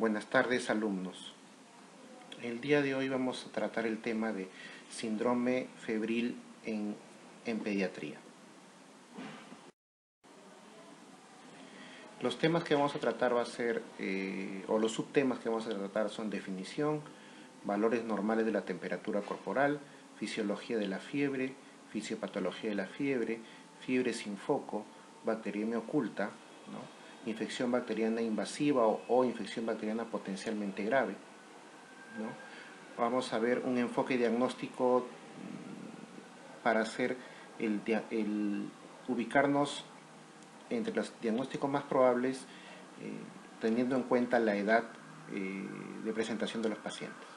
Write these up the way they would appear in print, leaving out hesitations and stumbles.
Buenas tardes, alumnos. El día de hoy vamos a tratar el tema de síndrome febril en pediatría. Los temas que vamos a tratar va a ser, o los subtemas que vamos a tratar son definición, valores normales de la temperatura corporal, fisiología de la fiebre, fisiopatología de la fiebre, fiebre sin foco, bacteriemia oculta, ¿no? Infección bacteriana invasiva o infección bacteriana potencialmente grave, ¿no? Vamos a ver un enfoque diagnóstico para hacer ubicarnos entre los diagnósticos más probables, teniendo en cuenta la edad de presentación de los pacientes.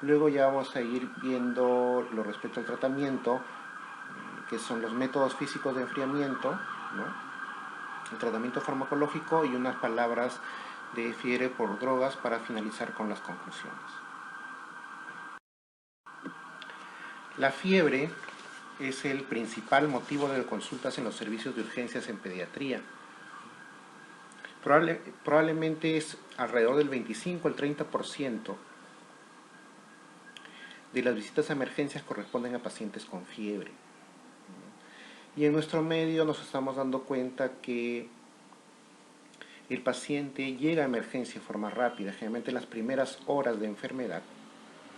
Luego ya vamos a ir viendo lo respecto al tratamiento, que son los métodos físicos de enfriamiento, ¿no? El tratamiento farmacológico y unas palabras de fiebre por drogas para finalizar con las conclusiones. La fiebre es el principal motivo de consultas en los servicios de urgencias en pediatría. Probablemente es alrededor del 25 al 30% de las visitas a emergencias corresponden a pacientes con fiebre. Y en nuestro medio nos estamos dando cuenta que el paciente llega a emergencia en forma rápida, generalmente en las primeras horas de enfermedad,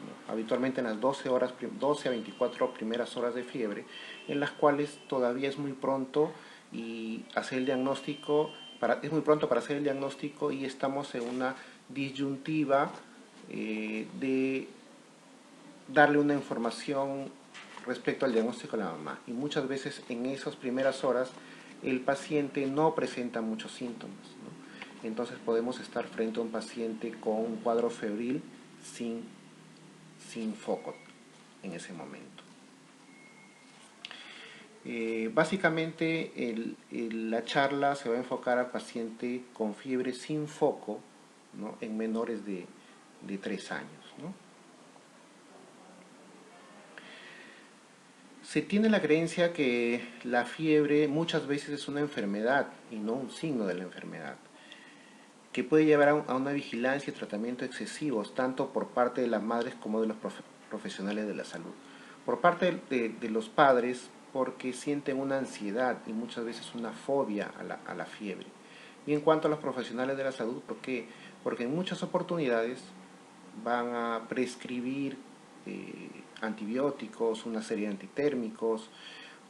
¿no? Habitualmente en las 12 a 24 primeras horas de fiebre, en las cuales todavía es muy pronto y hacer el diagnóstico, es muy pronto para hacer el diagnóstico y estamos en una disyuntiva de darle una información respecto al diagnóstico a la mamá. Y muchas veces en esas primeras horas el paciente no presenta muchos síntomas, ¿no? Entonces podemos estar frente a un paciente con un cuadro febril sin foco en ese momento. Básicamente la charla se va a enfocar al paciente con fiebre sin foco, ¿no? En menores de 3 años, ¿no? Se tiene la creencia que la fiebre muchas veces es una enfermedad y no un signo de la enfermedad, que puede llevar a una vigilancia y tratamiento excesivos, tanto por parte de las madres como de los profesionales de la salud. Por parte de los padres, porque sienten una ansiedad y muchas veces una fobia a la fiebre. Y en cuanto a los profesionales de la salud, ¿por qué? Porque en muchas oportunidades van a prescribir antibióticos, una serie de antitérmicos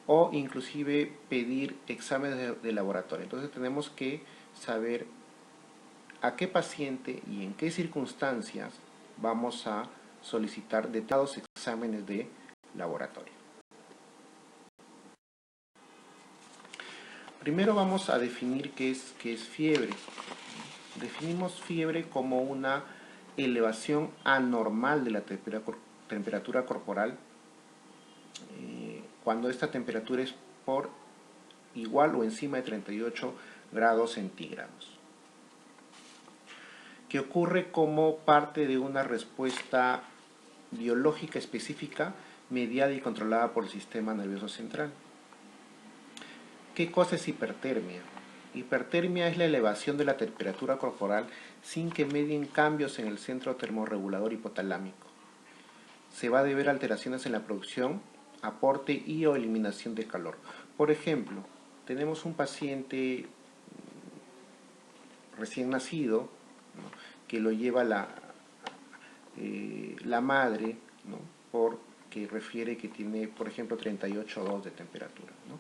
o inclusive pedir exámenes de laboratorio. Entonces tenemos que saber a qué paciente y en qué circunstancias vamos a solicitar determinados exámenes de laboratorio. Primero vamos a definir qué es fiebre. Definimos fiebre como una elevación anormal de la temperatura corporal cuando esta temperatura es por igual o encima de 38 grados centígrados, que ocurre como parte de una respuesta biológica específica mediada y controlada por el sistema nervioso central. ¿Qué cosa es hipertermia? Hipertermia es la elevación de la temperatura corporal sin que medien cambios en el centro termorregulador hipotalámico. Se va a deber a alteraciones en la producción, aporte y o eliminación de calor. Por ejemplo, tenemos un paciente recién nacido, ¿no? Que lo lleva la madre, ¿no? Porque refiere que tiene, por ejemplo, 38,2 de temperatura, ¿no?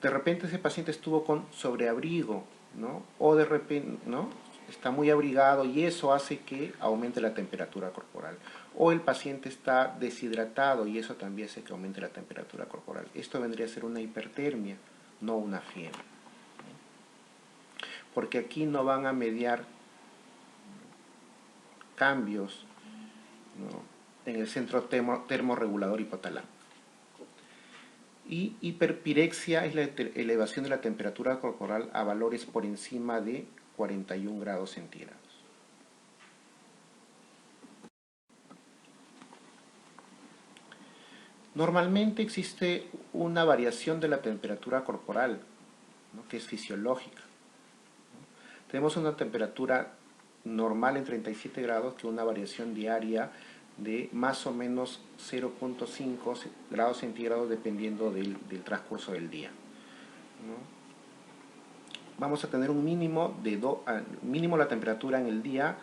De repente ese paciente estuvo con sobreabrigo, ¿no? O de repente, ¿no? Está muy abrigado y eso hace que aumente la temperatura corporal. O el paciente está deshidratado y eso también hace que aumente la temperatura corporal. Esto vendría a ser una hipertermia, no una fiebre. Porque aquí no van a mediar cambios, ¿no? En el centro termorregulador hipotalámico. Y hiperpirexia es la elevación de la temperatura corporal a valores por encima de 41 grados centígrados. Normalmente existe una variación de la temperatura corporal, ¿no? Que es fisiológica, ¿no? Tenemos una temperatura normal en 37 grados que una variación diaria de más o menos 0,5 grados centígrados dependiendo del transcurso del día, ¿no? Vamos a tener un mínimo mínimo la temperatura en el día.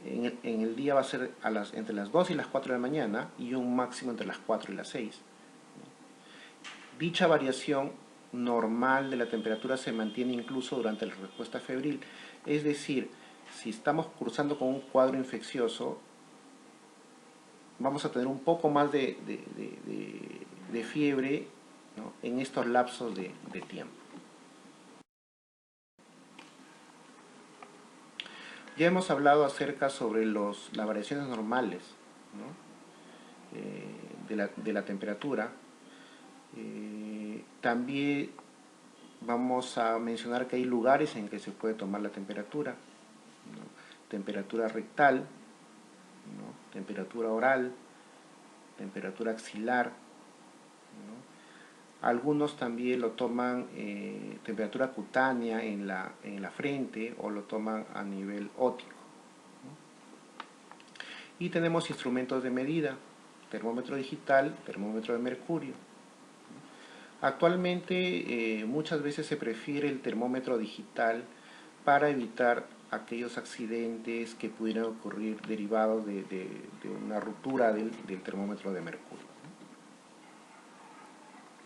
En el día va a ser entre las 2 y las 4 de la mañana y un máximo entre las 4 y las 6. Dicha variación normal de la temperatura se mantiene incluso durante la respuesta febril. Es decir, si estamos cursando con un cuadro infeccioso, vamos a tener un poco más de fiebre, ¿no?, en estos lapsos de tiempo. Ya hemos hablado acerca sobre las variaciones normales, ¿no?, de la temperatura. También vamos a mencionar que hay lugares en que se puede tomar la temperatura, ¿no? Temperatura rectal, ¿no?, temperatura oral, temperatura axilar, ¿no? Algunos también lo toman temperatura cutánea en la frente o lo toman a nivel óptico, ¿no? Y tenemos instrumentos de medida, termómetro digital, termómetro de mercurio. Actualmente muchas veces se prefiere el termómetro digital para evitar aquellos accidentes que pudieran ocurrir derivados de una ruptura del termómetro de mercurio.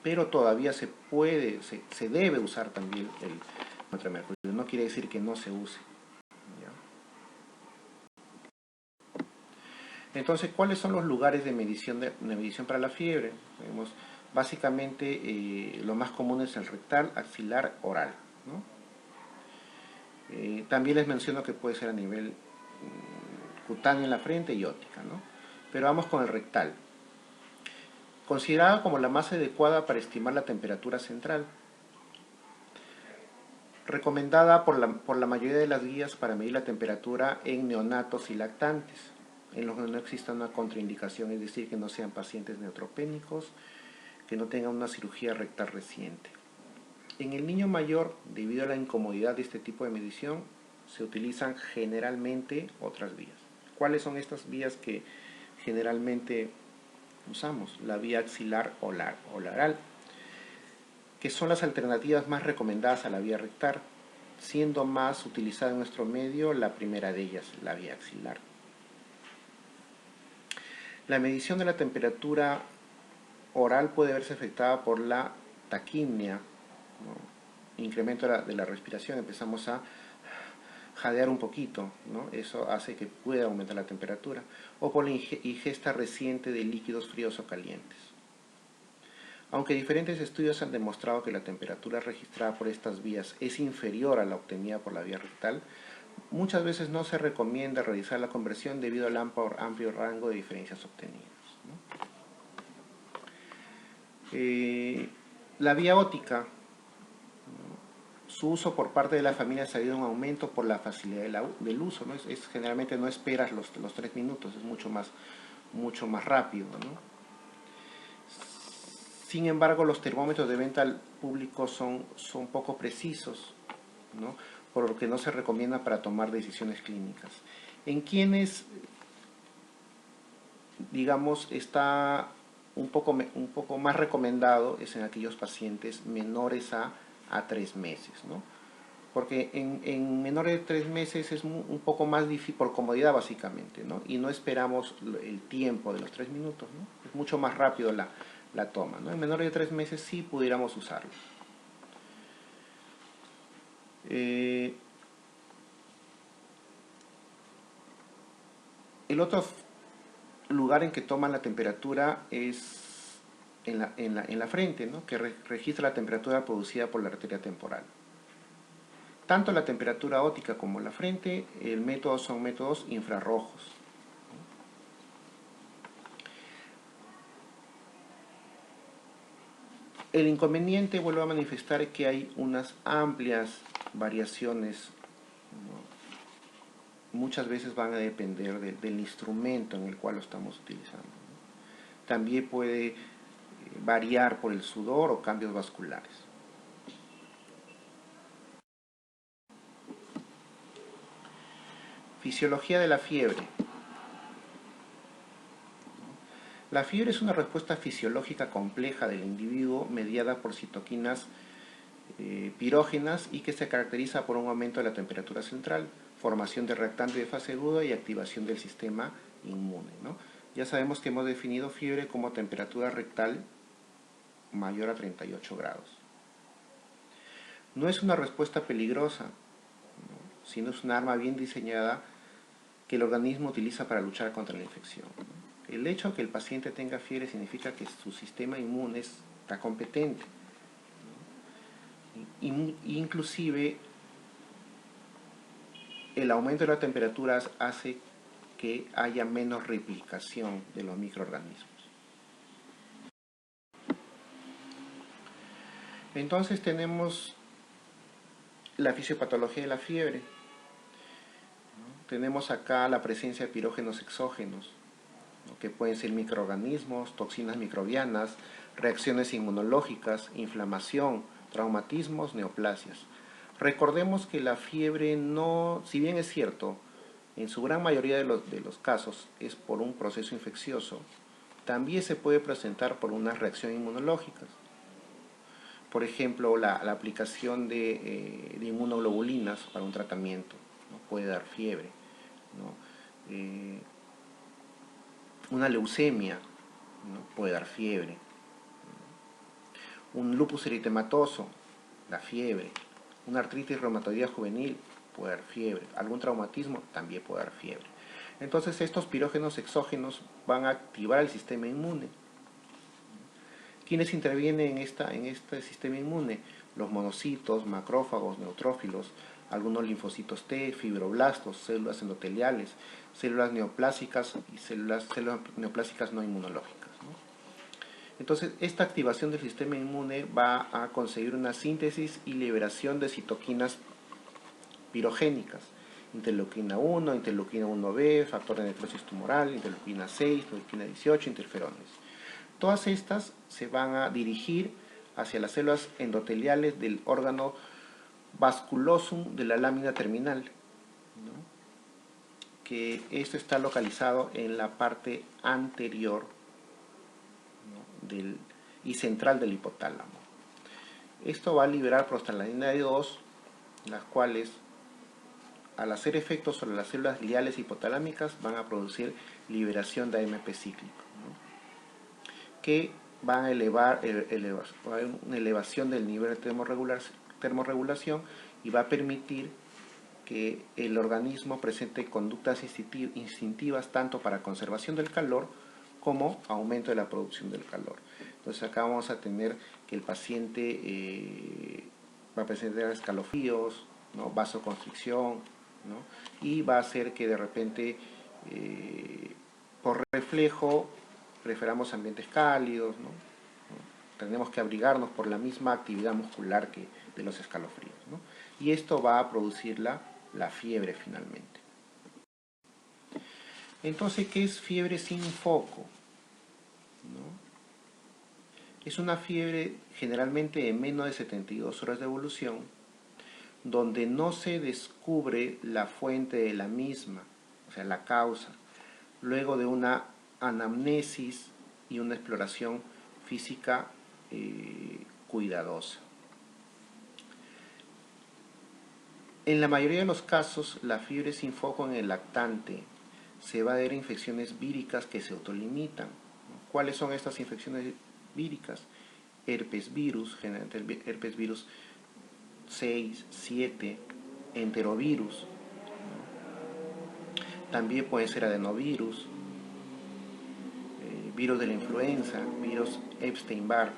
Pero todavía se debe usar también el termómetro de mercurio. No quiere decir que no se use, ¿ya? Entonces, ¿cuáles son los lugares de medición para la fiebre? Vemos, básicamente, lo más común es el rectal, axilar, oral, ¿no? También les menciono que puede ser a nivel cutáneo en la frente y óptica, ¿no? Pero vamos con el rectal. Considerada como la más adecuada para estimar la temperatura central. Recomendada por la mayoría de las guías para medir la temperatura en neonatos y lactantes, en los que no exista una contraindicación, es decir, que no sean pacientes neutropénicos, que no tengan una cirugía rectal reciente. En el niño mayor, debido a la incomodidad de este tipo de medición, se utilizan generalmente otras vías. ¿Cuáles son estas vías que generalmente usamos? La vía axilar o oral, que son las alternativas más recomendadas a la vía rectal, siendo más utilizada en nuestro medio la primera de ellas, la vía axilar. La medición de la temperatura oral puede verse afectada por la taquimia, ¿no?, incremento de la respiración, empezamos a jadear un poquito, ¿no? Eso hace que pueda aumentar la temperatura, o por la ingesta reciente de líquidos fríos o calientes. Aunque diferentes estudios han demostrado que la temperatura registrada por estas vías es inferior a la obtenida por la vía rectal, muchas veces no se recomienda realizar la conversión debido al amplio rango de diferencias obtenidas, ¿no? La vía óptica, ¿no?, su uso por parte de la familia ha salido en aumento por la facilidad del uso, ¿no? Generalmente no esperas los 3 minutos, es mucho más rápido, ¿no? Sin embargo, los termómetros de venta al público son poco precisos, ¿no?, por lo que no se recomienda para tomar decisiones clínicas. En quienes, digamos, está un poco más recomendado es en aquellos pacientes menores a 3 meses, ¿no? Porque en menores de 3 meses es un poco más difícil, por comodidad básicamente, ¿no? Y no esperamos el tiempo de los 3 minutos, ¿no? Es mucho más rápido la toma, ¿no? En menores de 3 meses sí pudiéramos usarlo. El otro lugar en que toman la temperatura es en la frente, ¿no?, que registra la temperatura producida por la arteria temporal. Tanto la temperatura óptica como la frente, son métodos infrarrojos. El inconveniente, vuelvo a manifestar, que hay unas amplias variaciones, ¿no? Muchas veces van a depender del instrumento en el cual lo estamos utilizando, ¿no? También puede variar por el sudor o cambios vasculares. Fisiología de la fiebre. La fiebre es una respuesta fisiológica compleja del individuo mediada por citoquinas pirógenas y que se caracteriza por un aumento de la temperatura central, formación de reactante de fase aguda y activación del sistema inmune, ¿no? Ya sabemos que hemos definido fiebre como temperatura rectal mayor a 38 grados. No es una respuesta peligrosa, ¿no?, sino es un arma bien diseñada que el organismo utiliza para luchar contra la infección, ¿no? El hecho de que el paciente tenga fiebre significa que su sistema inmune está competente, ¿no? Inclusive el aumento de las temperaturas hace que haya menos replicación de los microorganismos. Entonces tenemos la fisiopatología de la fiebre, ¿no? Tenemos acá la presencia de pirógenos exógenos, ¿no?, que pueden ser microorganismos, toxinas microbianas, reacciones inmunológicas, inflamación, traumatismos, neoplasias. Recordemos que la fiebre no, si bien es cierto, en su gran mayoría de los casos es por un proceso infeccioso, también se puede presentar por una reacción inmunológica. Por ejemplo, la aplicación de inmunoglobulinas para un tratamiento, ¿no?, puede dar fiebre, ¿no? Una leucemia, ¿no?, puede dar fiebre. Un lupus eritematoso da fiebre. Una artritis reumatoidea juvenil puede dar fiebre. Algún traumatismo también puede dar fiebre. Entonces estos pirógenos exógenos van a activar el sistema inmune. ¿Quiénes intervienen en este sistema inmune? Los monocitos, macrófagos, neutrófilos, algunos linfocitos T, fibroblastos, células endoteliales, células neoplásicas y células neoplásicas no inmunológicas, ¿no? Entonces, esta activación del sistema inmune va a conseguir una síntesis y liberación de citoquinas pirogénicas, interleuquina 1, interleuquina 1b, factor de necrosis tumoral, interleuquina 6, interleuquina 18, interferones. Todas estas se van a dirigir hacia las células endoteliales del órgano vasculosum de la lámina terminal, ¿no?, que esto está localizado en la parte anterior, ¿no?, y central del hipotálamo. Esto va a liberar prostaglandina D2, las cuales, al hacer efectos sobre las células gliales hipotalámicas, van a producir liberación de AMP cíclico, ¿no?, que van a elevar una elevación del nivel de termorregulación y va a permitir que el organismo presente conductas instintivas tanto para conservación del calor como aumento de la producción del calor. Entonces acá vamos a tener que el paciente va a presentar escalofríos, ¿no?, vasoconstricción, ¿no?, y va a hacer que de repente por reflejo preferamos ambientes cálidos, ¿no? Tenemos que abrigarnos por la misma actividad muscular que de los escalofríos, ¿no? Y esto va a producir la fiebre finalmente. Entonces, ¿qué es fiebre sin foco?, ¿no? Es una fiebre generalmente de menos de 72 horas de evolución, donde no se descubre la fuente de la misma, o sea, la causa, luego de una anamnesis y una exploración física cuidadosa. En la mayoría de los casos, la fiebre sin foco en el lactante se va a deber a infecciones víricas que se autolimitan. ¿Cuáles son estas infecciones víricas? Herpes virus, generalmente herpes virus 6, 7, enterovirus, también puede ser adenovirus, virus de la influenza, virus Epstein-Barr.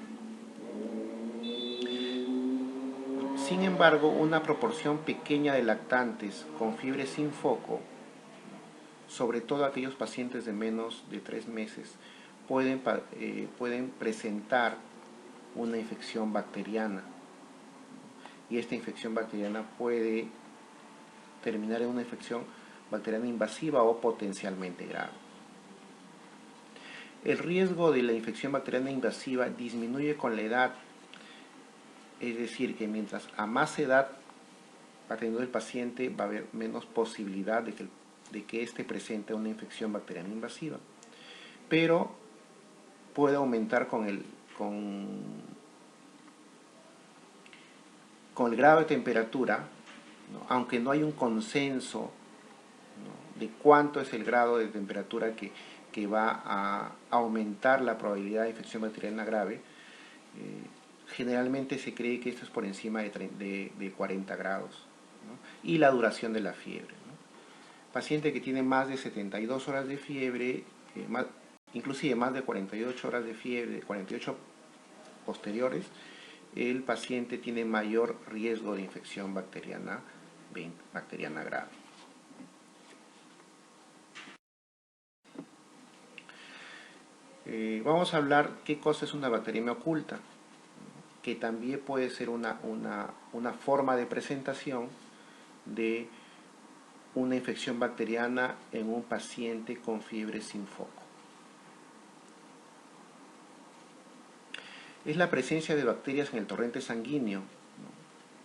Sin embargo, una proporción pequeña de lactantes con fiebre sin foco, sobre todo aquellos pacientes de menos de 3 meses, pueden presentar una infección bacteriana. Y esta infección bacteriana puede terminar en una infección bacteriana invasiva o potencialmente grave. El riesgo de la infección bacteriana invasiva disminuye con la edad, es decir, que mientras a más edad va teniendo el paciente, va a haber menos posibilidad de que de que éste presenta una infección bacteriana invasiva, pero puede aumentar con el grado de temperatura, ¿no? Aunque no hay un consenso, ¿no?, de cuánto es el grado de temperatura que va a aumentar la probabilidad de infección bacteriana grave. Generalmente se cree que esto es por encima de 40 grados, ¿no? Y la duración de la fiebre, ¿no? Paciente que tiene más de 72 horas de fiebre, inclusive más de 48 horas de fiebre, 48 posteriores, el paciente tiene mayor riesgo de infección bacteriana grave. Vamos a hablar qué cosa es una bacteriemia oculta, que también puede ser una forma de presentación de una infección bacteriana en un paciente con fiebre sin foco. Es la presencia de bacterias en el torrente sanguíneo, ¿no?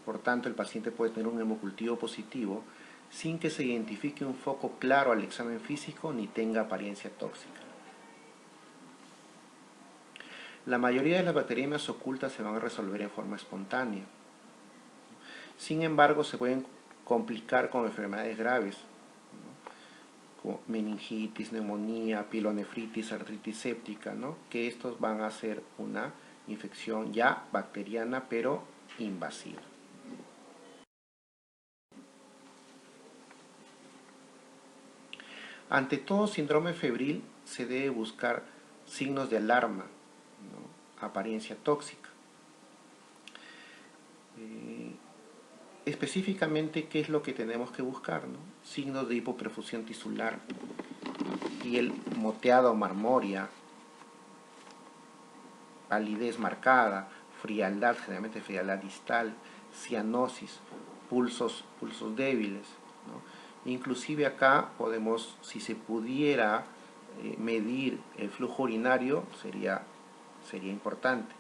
Por tanto, el paciente puede tener un hemocultivo positivo sin que se identifique un foco claro al examen físico ni tenga apariencia tóxica. La mayoría de las bacteriemias ocultas se van a resolver en forma espontánea. Sin embargo, se pueden complicar con enfermedades graves, ¿no?, como meningitis, neumonía, pielonefritis, artritis séptica, ¿no?, que estos van a ser una infección ya bacteriana pero invasiva. Ante todo síndrome febril se debe buscar signos de alarma, ¿no?, apariencia tóxica. Específicamente, ¿qué es lo que tenemos que buscar, ¿no? Signos de hipoperfusión tisular, piel moteada o marmórea, palidez marcada, frialdad, generalmente frialdad distal, cianosis, pulsos débiles, ¿no? Inclusive acá podemos, si se pudiera medir el flujo urinario, sería importante.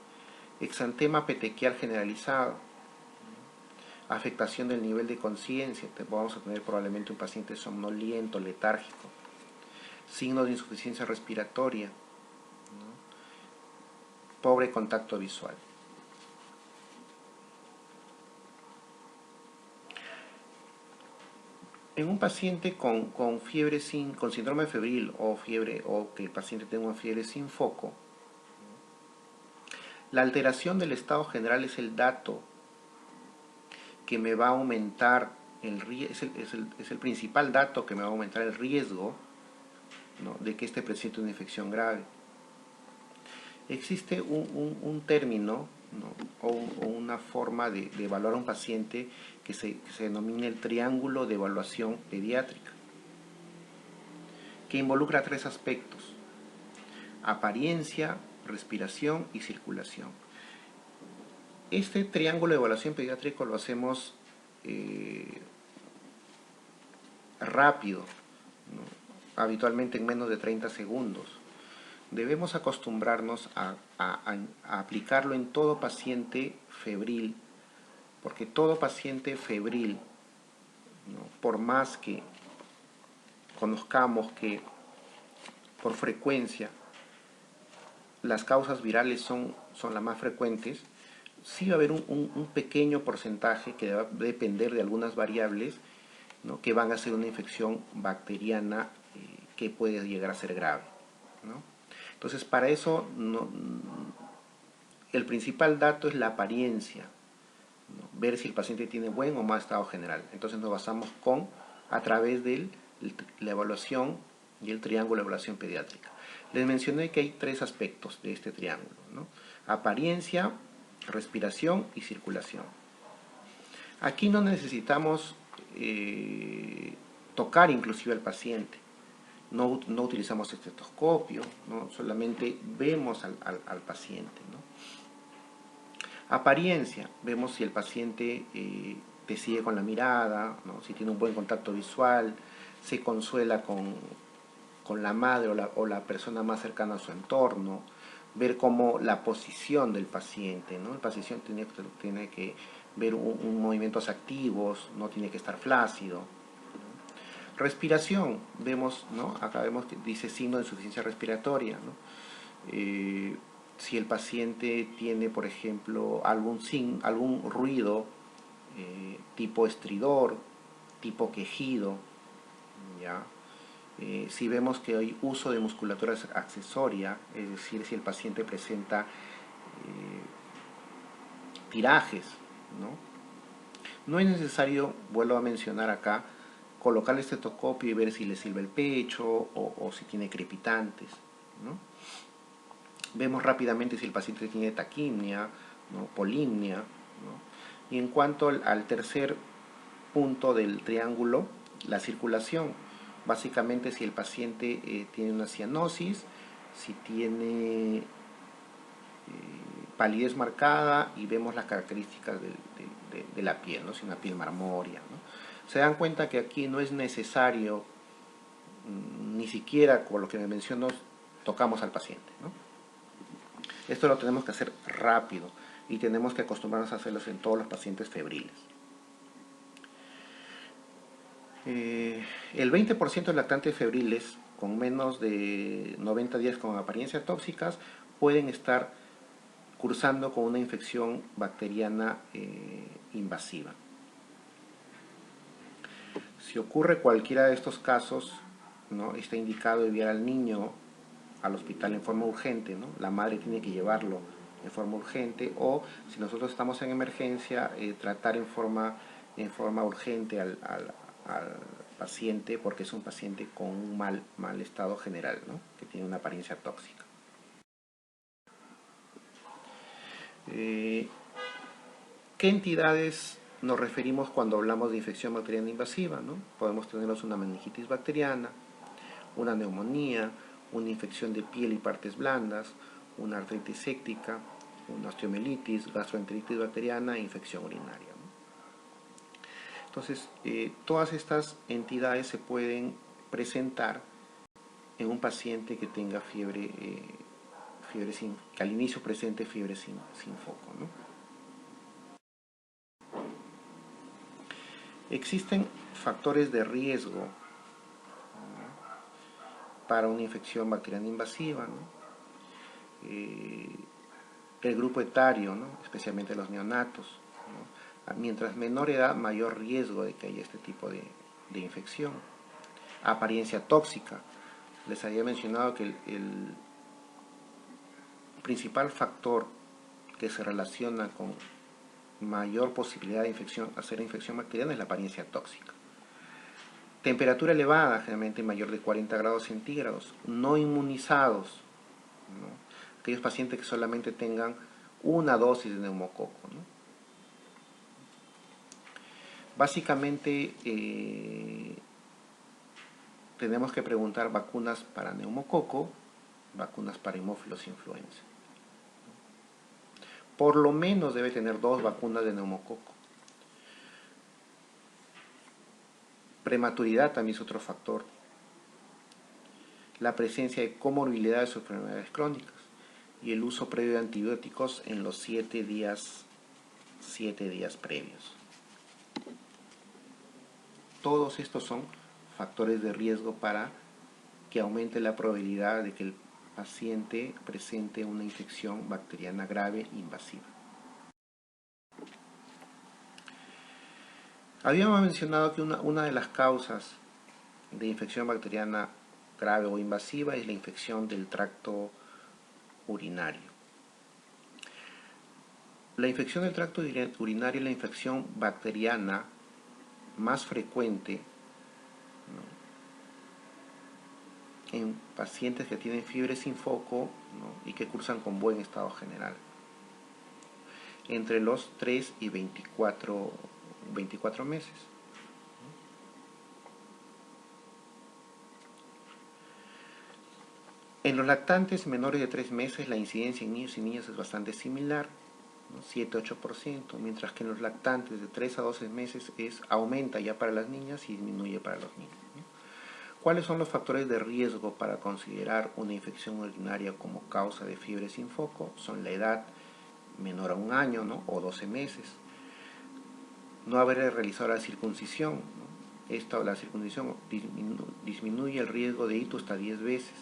Exantema petequial generalizado, afectación del nivel de conciencia, vamos a tener probablemente un paciente somnoliento, letárgico, signos de insuficiencia respiratoria, ¿no?, pobre contacto visual. En un paciente con fiebre con síndrome febril o que el paciente tenga una fiebre sin foco, la alteración del estado general es el dato que me va a aumentar es el principal dato que me va a aumentar el riesgo, ¿no?, de que este presente una infección grave. Existe un término, ¿no?, o una forma de evaluar a un paciente que se denomina el triángulo de evaluación pediátrica, que involucra 3 aspectos: apariencia, respiración y circulación. Este triángulo de evaluación pediátrico lo hacemos rápido, ¿no?, habitualmente en menos de 30 segundos. Debemos acostumbrarnos a aplicarlo en todo paciente febril, porque todo paciente febril, ¿no?, por más que conozcamos que por frecuencia las causas virales son las más frecuentes, sí va a haber un pequeño porcentaje que va a depender de algunas variables, ¿no?, que van a ser una infección bacteriana que puede llegar a ser grave, ¿no? Entonces, para eso, el principal dato es la apariencia, ¿no?, ver si el paciente tiene buen o mal estado general. Entonces nos basamos a través de la evaluación y el triángulo de evaluación pediátrica. Les mencioné que hay 3 aspectos de este triángulo, ¿no? Apariencia, respiración y circulación. Aquí no necesitamos tocar inclusive al paciente. No utilizamos estetoscopio, ¿no?, solamente vemos al paciente, ¿no? Apariencia, vemos si el paciente te sigue con la mirada, ¿no?, si tiene un buen contacto visual, se consuela con la madre o la persona más cercana a su entorno, ver cómo la posición del paciente, ¿no? El paciente tiene que ver movimientos activos, no tiene que estar flácido, ¿no? Respiración, vemos, ¿no? Acá vemos que dice signo de insuficiencia respiratoria, ¿no? Si el paciente tiene, por ejemplo, algún ruido tipo estridor, tipo quejido, ¿ya? Si vemos que hay uso de musculatura accesoria, es decir, si el paciente presenta tirajes, ¿no? No es necesario, vuelvo a mencionar acá, colocar el estetoscopio y ver si le silba el pecho o si tiene crepitantes, ¿no? Vemos rápidamente si el paciente tiene taquimia, ¿no? Polimnia, ¿no? Y en cuanto al tercer punto del triángulo, la circulación, básicamente si el paciente tiene una cianosis, si tiene palidez marcada y vemos las características de la piel, ¿no? Si una piel marmórea, ¿no? Se dan cuenta que aquí no es necesario, ni siquiera con lo que me menciono, tocamos al paciente, ¿no? Esto lo tenemos que hacer rápido y tenemos que acostumbrarnos a hacerlo en todos los pacientes febriles. El 20% de lactantes febriles con menos de 90 días con apariencias tóxicas pueden estar cursando con una infección bacteriana invasiva. Si ocurre cualquiera de estos casos, ¿no? Está indicado enviar al niño al hospital en forma urgente, ¿no? La madre tiene que llevarlo en forma urgente, o si nosotros estamos en emergencia, tratar en forma urgente al paciente, porque es un paciente con un mal estado general, ¿no? Que tiene una apariencia tóxica. ¿Qué entidades nos referimos cuando hablamos de infección bacteriana invasiva, ¿no? Podemos tener una meningitis bacteriana, una neumonía, una infección de piel y partes blandas, una artritis séptica, una osteomielitis, gastroenteritis bacteriana e infección urinaria, ¿no? Entonces, todas estas entidades se pueden presentar en un paciente que tenga fiebre, que al inicio presente fiebre sin foco, ¿no? Existen factores de riesgo, ¿no?, para una infección bacteriana invasiva, ¿no? El grupo etario, ¿no?, especialmente los neonatos, ¿no? Mientras menor edad, mayor riesgo de que haya este tipo de infección. Apariencia tóxica. Les había mencionado que el principal factor que se relaciona con mayor posibilidad de hacer infección bacteriana es la apariencia tóxica. Temperatura elevada, generalmente mayor de 40 grados centígrados. No inmunizados, ¿no? Aquellos pacientes que solamente tengan una dosis de neumococo, ¿no? Básicamente tenemos que preguntar vacunas para neumococo, vacunas para hemófilos influenza. Por lo menos debe tener 2 vacunas de neumococo. Prematuridad también es otro factor. La presencia de comorbilidades o enfermedades crónicas y el uso previo de antibióticos en los 7 días previos. Todos estos son factores de riesgo para que aumente la probabilidad de que el paciente presente una infección bacteriana grave invasiva. Habíamos mencionado que una de las causas de infección bacteriana grave o invasiva es la infección del tracto urinario. La infección del tracto urinario es la infección bacteriana más frecuente, ¿no?, en pacientes que tienen fiebre sin foco, ¿no?, y que cursan con buen estado general, entre los 3 y 24 meses. En los lactantes menores de 3 meses la incidencia en niños y niñas es bastante similar, ¿no?, 7-8%, mientras que en los lactantes de 3 a 12 meses aumenta ya para las niñas y disminuye para los niños, ¿no? ¿Cuáles son los factores de riesgo para considerar una infección urinaria como causa de fiebre sin foco? Son la edad menor a 1 año, ¿no?, o 12 meses, no haber realizado la circuncisión, ¿no?, la circuncisión disminuye el riesgo de ictus hasta 10 veces.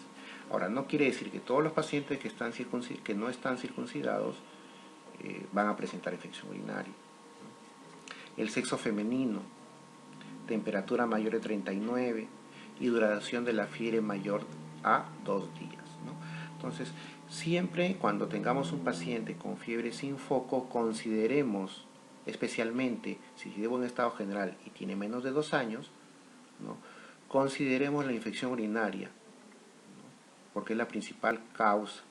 Ahora, no quiere decir que todos los pacientes que no están circuncidados van a presentar infección urinaria. El sexo femenino, temperatura mayor de 39 y duración de la fiebre mayor a 2 días, ¿no? Entonces, siempre cuando tengamos un paciente con fiebre sin foco, consideremos, especialmente si lleva un estado general y tiene menos de 2 años, ¿no? Consideremos la infección urinaria, ¿no? Porque es la principal causa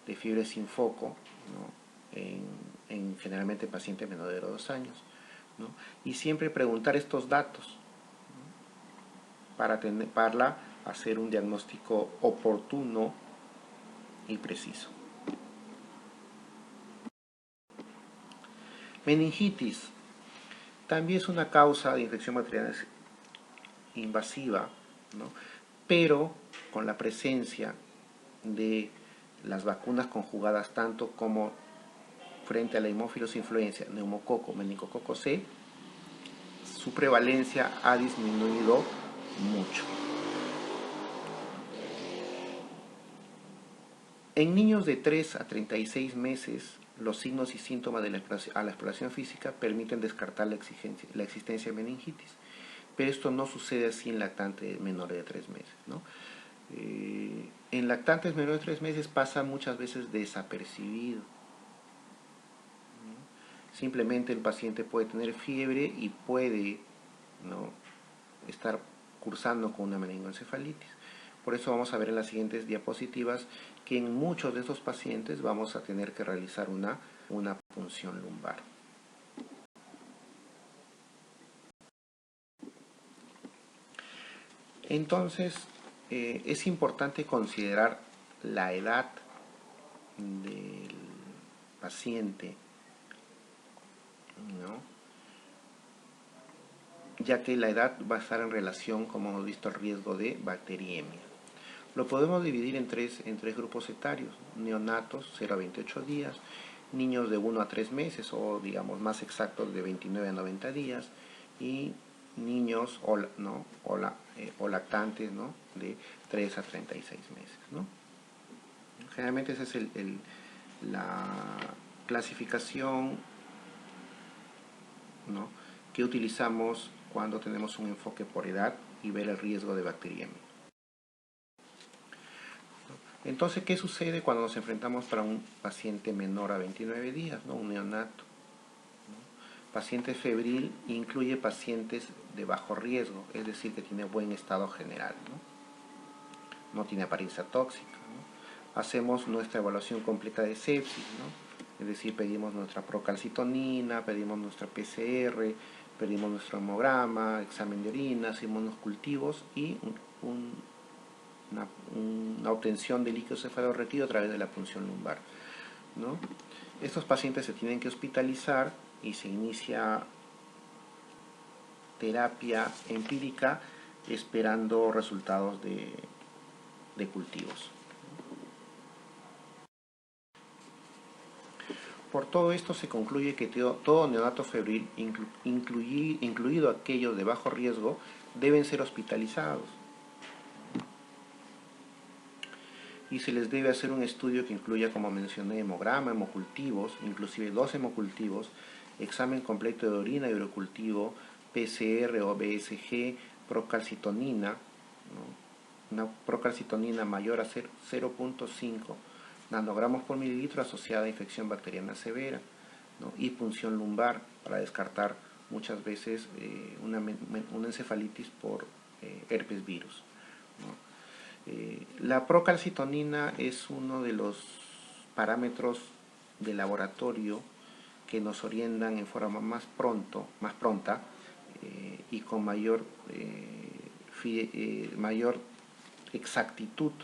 de fiebre sin foco, ¿no? en generalmente pacientes menores de 2 años, ¿no? Y siempre preguntar estos datos, ¿no? para hacer un diagnóstico oportuno y preciso. Meningitis también es una causa de infección bacteriana invasiva, ¿no? Pero con la presencia de las vacunas conjugadas tanto como frente a la Haemophilus influenza, neumococo, meningococo C, su prevalencia ha disminuido mucho. En niños de 3 a 36 meses, los signos y síntomas de la exploración física permiten descartar la existencia de meningitis, pero esto no sucede así en lactantes menores de 3 meses, ¿no? En lactantes menores de 3 meses pasa muchas veces desapercibido, ¿no? Simplemente el paciente puede tener fiebre y puede, ¿no?, estar cursando con una meningoencefalitis. Por eso vamos a ver en las siguientes diapositivas que en muchos de estos pacientes vamos a tener que realizar una punción lumbar. Entonces, es importante considerar la edad del paciente, ¿no?, ya que la edad va a estar en relación, como hemos visto, al riesgo de bacteriemia. Lo podemos dividir en tres grupos etarios: neonatos 0 a 28 días, niños de 1 a 3 meses, o digamos más exactos de 29 a 90 días, y niños o lactantes, ¿no?, de 3 a 36 meses, ¿no? Generalmente esa es la clasificación, ¿no?, que utilizamos cuando tenemos un enfoque por edad y ver el riesgo de bacteriemia. Entonces, ¿qué sucede cuando nos enfrentamos para un paciente menor a 29 días, ¿no?, un neonato, ¿no? Paciente febril incluye pacientes de bajo riesgo, es decir, que tiene buen estado general, ¿no? No tiene apariencia tóxica, ¿no? Hacemos nuestra evaluación completa de sepsis, ¿no? Es decir, pedimos nuestra procalcitonina, pedimos nuestra PCR, pedimos nuestro hemograma, examen de orina, hacemos unos cultivos y una obtención de líquido cefalorraquídeo a través de la punción lumbar, ¿no? Estos pacientes se tienen que hospitalizar y se inicia terapia empírica esperando resultados de cultivos. Por todo esto se concluye que todo neonato febril, incluido aquellos de bajo riesgo, deben ser hospitalizados. Y se les debe hacer un estudio que incluya, como mencioné, hemograma, hemocultivos, inclusive 2 hemocultivos, examen completo de orina y urocultivo, PCR o BSG, procalcitonina, ¿no?, una procalcitonina mayor a 0.5 nanogramos por mililitro asociada a infección bacteriana severa, ¿no?, y punción lumbar para descartar muchas veces una encefalitis por herpes virus, ¿no? La procalcitonina es uno de los parámetros de laboratorio que nos orientan en forma más pronta y con mayor exactitud, ¿no?,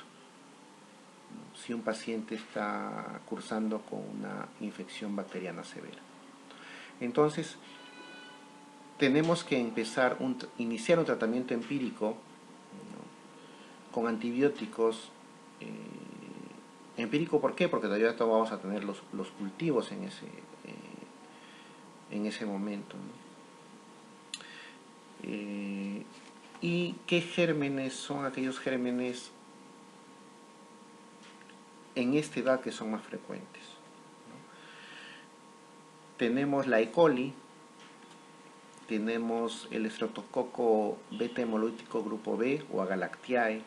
si un paciente está cursando con una infección bacteriana severa. Entonces, tenemos que iniciar un tratamiento empírico, ¿no?, con antibióticos. Empírico, ¿por qué? Porque todavía vamos a tener los cultivos en ese momento, ¿no? ¿Y qué gérmenes son aquellos gérmenes en esta edad que son más frecuentes? Tenemos la E. coli, tenemos el estreptococo beta hemolítico grupo B o Agalactiae,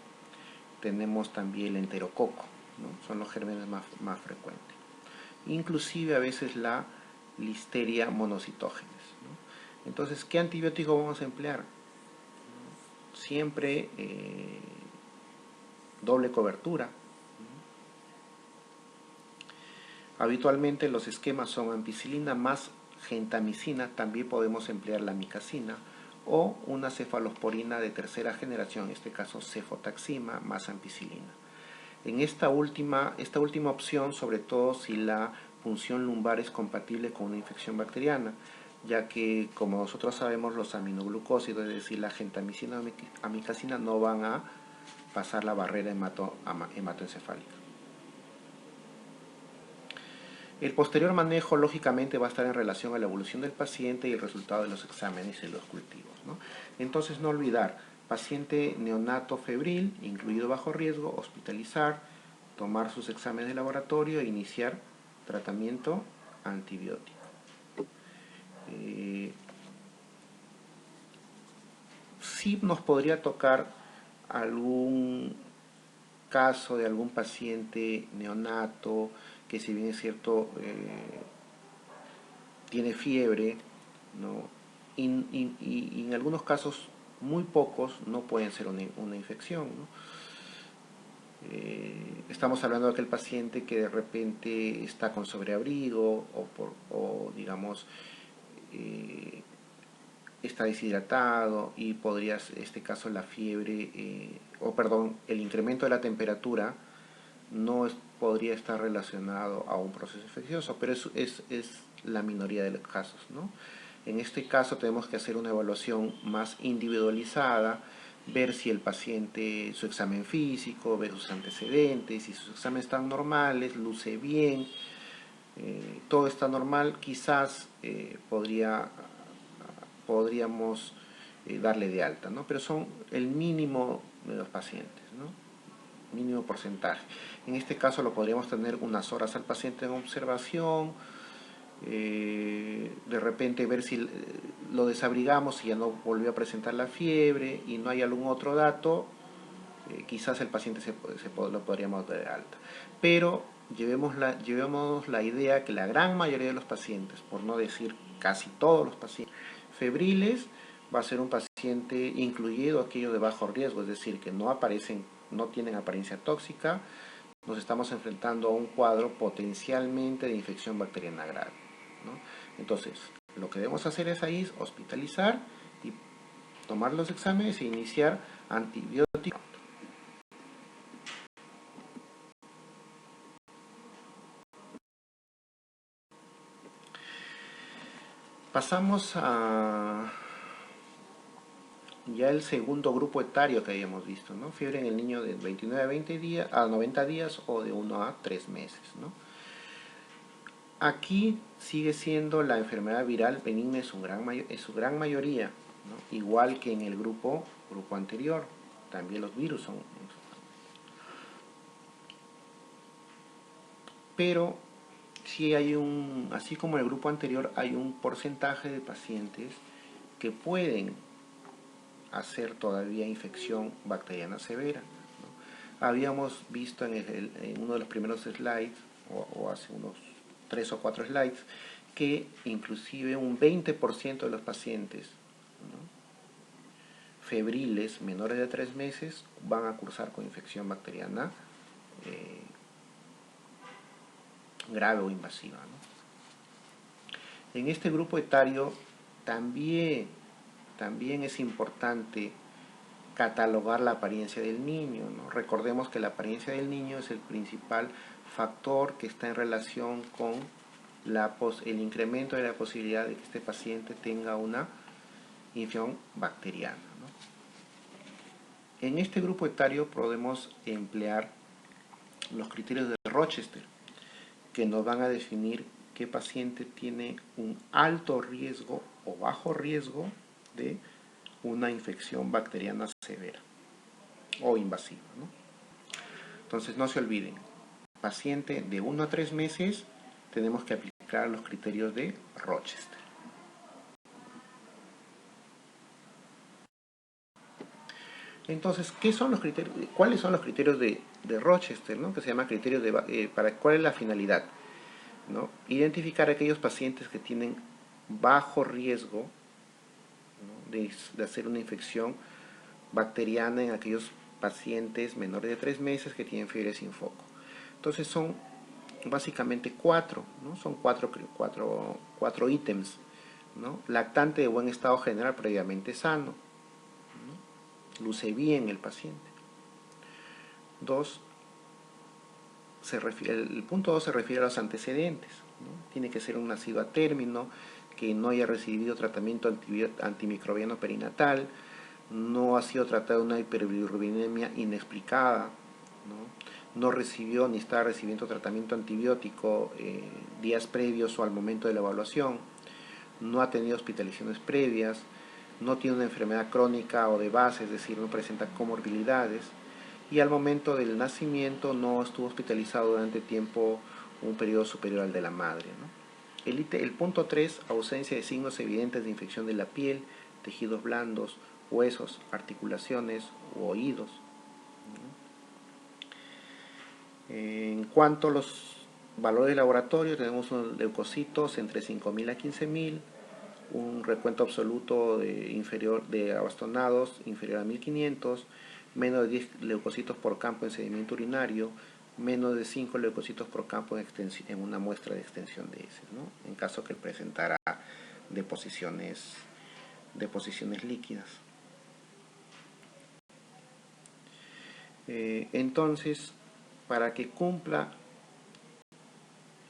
tenemos también el enterococo, ¿no? Son los gérmenes más frecuentes. Inclusive a veces la listeria monocitógenes, ¿no? Entonces, ¿qué antibiótico vamos a emplear? Siempre doble cobertura. Habitualmente los esquemas son ampicilina más gentamicina, también podemos emplear la micacina, o una cefalosporina de tercera generación, en este caso cefotaxima más ampicilina. En esta última opción, sobre todo si la punción lumbar es compatible con una infección bacteriana, ya que, como nosotros sabemos, los aminoglucósidos, es decir, la gentamicina o amicacina, no van a pasar la barrera hematoencefálica. El posterior manejo, lógicamente, va a estar en relación a la evolución del paciente y el resultado de los exámenes y los cultivos, ¿no? Entonces, no olvidar, paciente neonato febril, incluido bajo riesgo, hospitalizar, tomar sus exámenes de laboratorio e iniciar tratamiento antibiótico. Sí nos podría tocar algún caso de algún paciente neonato que, si bien es cierto, tiene fiebre, ¿no? Y en algunos casos, muy pocos, no pueden ser una infección, ¿no? Estamos hablando de aquel paciente que de repente está con sobreabrigo o digamos, está deshidratado y podría, en este caso, la fiebre, el incremento de la temperatura no podría estar relacionado a un proceso infeccioso, pero es la minoría de los casos, ¿no? En este caso tenemos que hacer una evaluación más individualizada, ver si el paciente, su examen físico, ver sus antecedentes, si sus exámenes están normales, luce bien, todo está normal, quizás podríamos darle de alta, ¿no? Pero son el mínimo de los pacientes, ¿no? Mínimo porcentaje. En este caso lo podríamos tener unas horas al paciente en observación, de repente ver si lo desabrigamos y ya no volvió a presentar la fiebre y no hay algún otro dato, quizás el paciente lo podríamos dar de alta. Pero llevemos la idea que la gran mayoría de los pacientes, por no decir casi todos los pacientes febriles, va a ser un paciente, incluido aquello de bajo riesgo, es decir, que no tienen apariencia tóxica. Nos estamos enfrentando a un cuadro potencialmente de infección bacteriana grave, ¿no? Entonces, lo que debemos hacer es ahí hospitalizar y tomar los exámenes e iniciar antibióticos. Pasamos a ya el segundo grupo etario que habíamos visto, ¿no? Fiebre en el niño de 29 a 90 días o de 1 a 3 meses, ¿no? Aquí sigue siendo la enfermedad viral benigna en su gran mayoría, ¿no? Igual que en el grupo anterior, también los virus son. Pero sí así como en el grupo anterior, hay un porcentaje de pacientes que pueden hacer todavía infección bacteriana severa, ¿no? Habíamos visto en uno de los primeros slides, o hace unos 3 o 4 slides, que inclusive un 20% de los pacientes, ¿no?, febriles menores de 3 meses van a cursar con infección bacteriana grave o invasiva, ¿no? En este grupo etario también es importante catalogar la apariencia del niño, ¿no? Recordemos que la apariencia del niño es el principal factor que está en relación con el incremento de la posibilidad de que este paciente tenga una infección bacteriana, ¿no? En este grupo etario podemos emplear los criterios de Rochester, que nos van a definir qué paciente tiene un alto riesgo o bajo riesgo de una infección bacteriana severa o invasiva, ¿no? Entonces no se olviden, paciente de 1 a 3 meses tenemos que aplicar los criterios de Rochester. Entonces, ¿qué son los criterios? ¿Cuáles son los criterios de Rochester, ¿no? Que se llama criterios de ¿cuál es la finalidad? ¿No? Identificar aquellos pacientes que tienen bajo riesgo, ¿no? de hacer una infección bacteriana en aquellos pacientes menores de 3 meses que tienen fiebre sin foco. Entonces son básicamente 4, ¿no? Son cuatro ítems, ¿no? Lactante de buen estado general previamente sano, ¿no? Luce bien el paciente. 2, el punto 2 se refiere a los antecedentes, ¿no? Tiene que ser un nacido a término, que no haya recibido tratamiento antimicrobiano perinatal, no ha sido tratado de una hiperbilirubinemia inexplicada, no recibió ni está recibiendo tratamiento antibiótico días previos o al momento de la evaluación, no ha tenido hospitalizaciones previas, no tiene una enfermedad crónica o de base, es decir, no presenta comorbilidades, y al momento del nacimiento no estuvo hospitalizado durante tiempo, un periodo superior al de la madre, ¿no? El punto 3, ausencia de signos evidentes de infección de la piel, tejidos blandos, huesos, articulaciones u oídos. En cuanto a los valores de laboratorio, tenemos unos leucocitos entre 5.000 a 15.000, un recuento absoluto de abastonados inferior a 1.500, menos de 10 leucocitos por campo en sedimento urinario, menos de 5 leucocitos por campo en una muestra de extensión de heces, ¿no? En caso que presentara deposiciones líquidas. Entonces, para que cumpla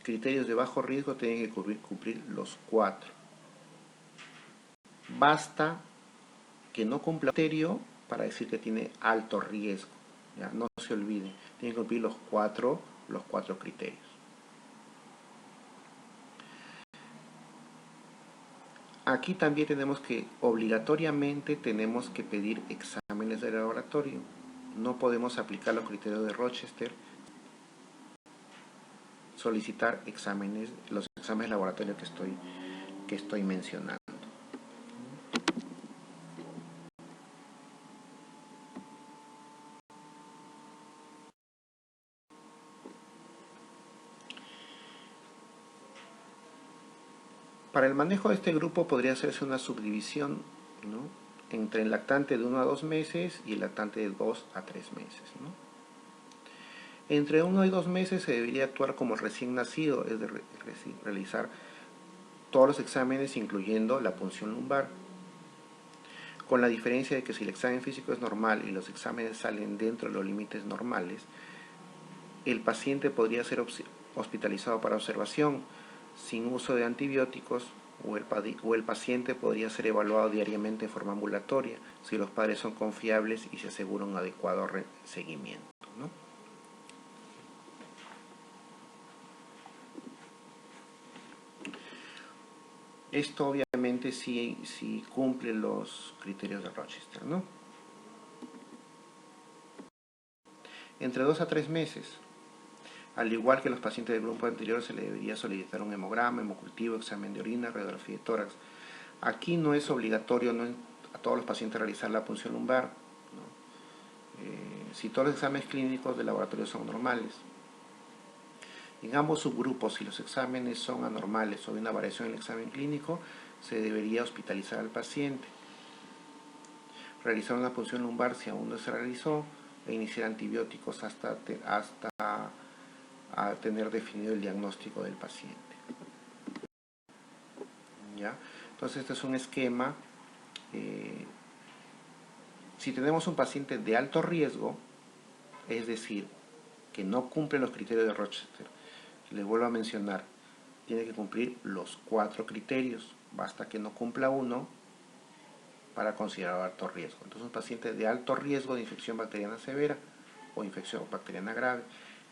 criterios de bajo riesgo, tiene que cumplir los 4. Basta que no cumpla el criterio para decir que tiene alto riesgo. ¿Ya? No se olviden, tiene que cumplir los cuatro criterios. Aquí también obligatoriamente tenemos que pedir exámenes de laboratorio. No podemos aplicar los criterios de Rochester, solicitar los exámenes de laboratorio que estoy mencionando. Para el manejo de este grupo podría hacerse una subdivisión, ¿no? Entre el lactante de 1 a 2 meses y el lactante de 2 a 3 meses, ¿no? Entre 1 y 2 meses se debería actuar como recién nacido, es decir, realizar todos los exámenes incluyendo la punción lumbar, con la diferencia de que si el examen físico es normal y los exámenes salen dentro de los límites normales, el paciente podría ser hospitalizado para observación sin uso de antibióticos, o el paciente podría ser evaluado diariamente en forma ambulatoria si los padres son confiables y se asegura un adecuado seguimiento, ¿no? Esto obviamente sí cumple los criterios de Rochester, ¿no? Entre 2 a 3 meses. Al igual que los pacientes del grupo anterior, se le debería solicitar un hemograma, hemocultivo, examen de orina, radiografía de tórax. Aquí no es obligatorio a todos los pacientes realizar la punción lumbar, ¿no? Si todos los exámenes clínicos del laboratorio son normales. En ambos subgrupos, si los exámenes son anormales o hay una variación en el examen clínico, se debería hospitalizar al paciente. Realizar una punción lumbar si aún no se realizó e iniciar antibióticos hasta a tener definido el diagnóstico del paciente. ¿Ya? Entonces este es un esquema. Si tenemos un paciente de alto riesgo, es decir, que no cumple los criterios de Rochester, les vuelvo a mencionar, tiene que cumplir los 4 criterios, basta que no cumpla uno para considerar alto riesgo. Entonces un paciente de alto riesgo de infección bacteriana severa o infección bacteriana grave,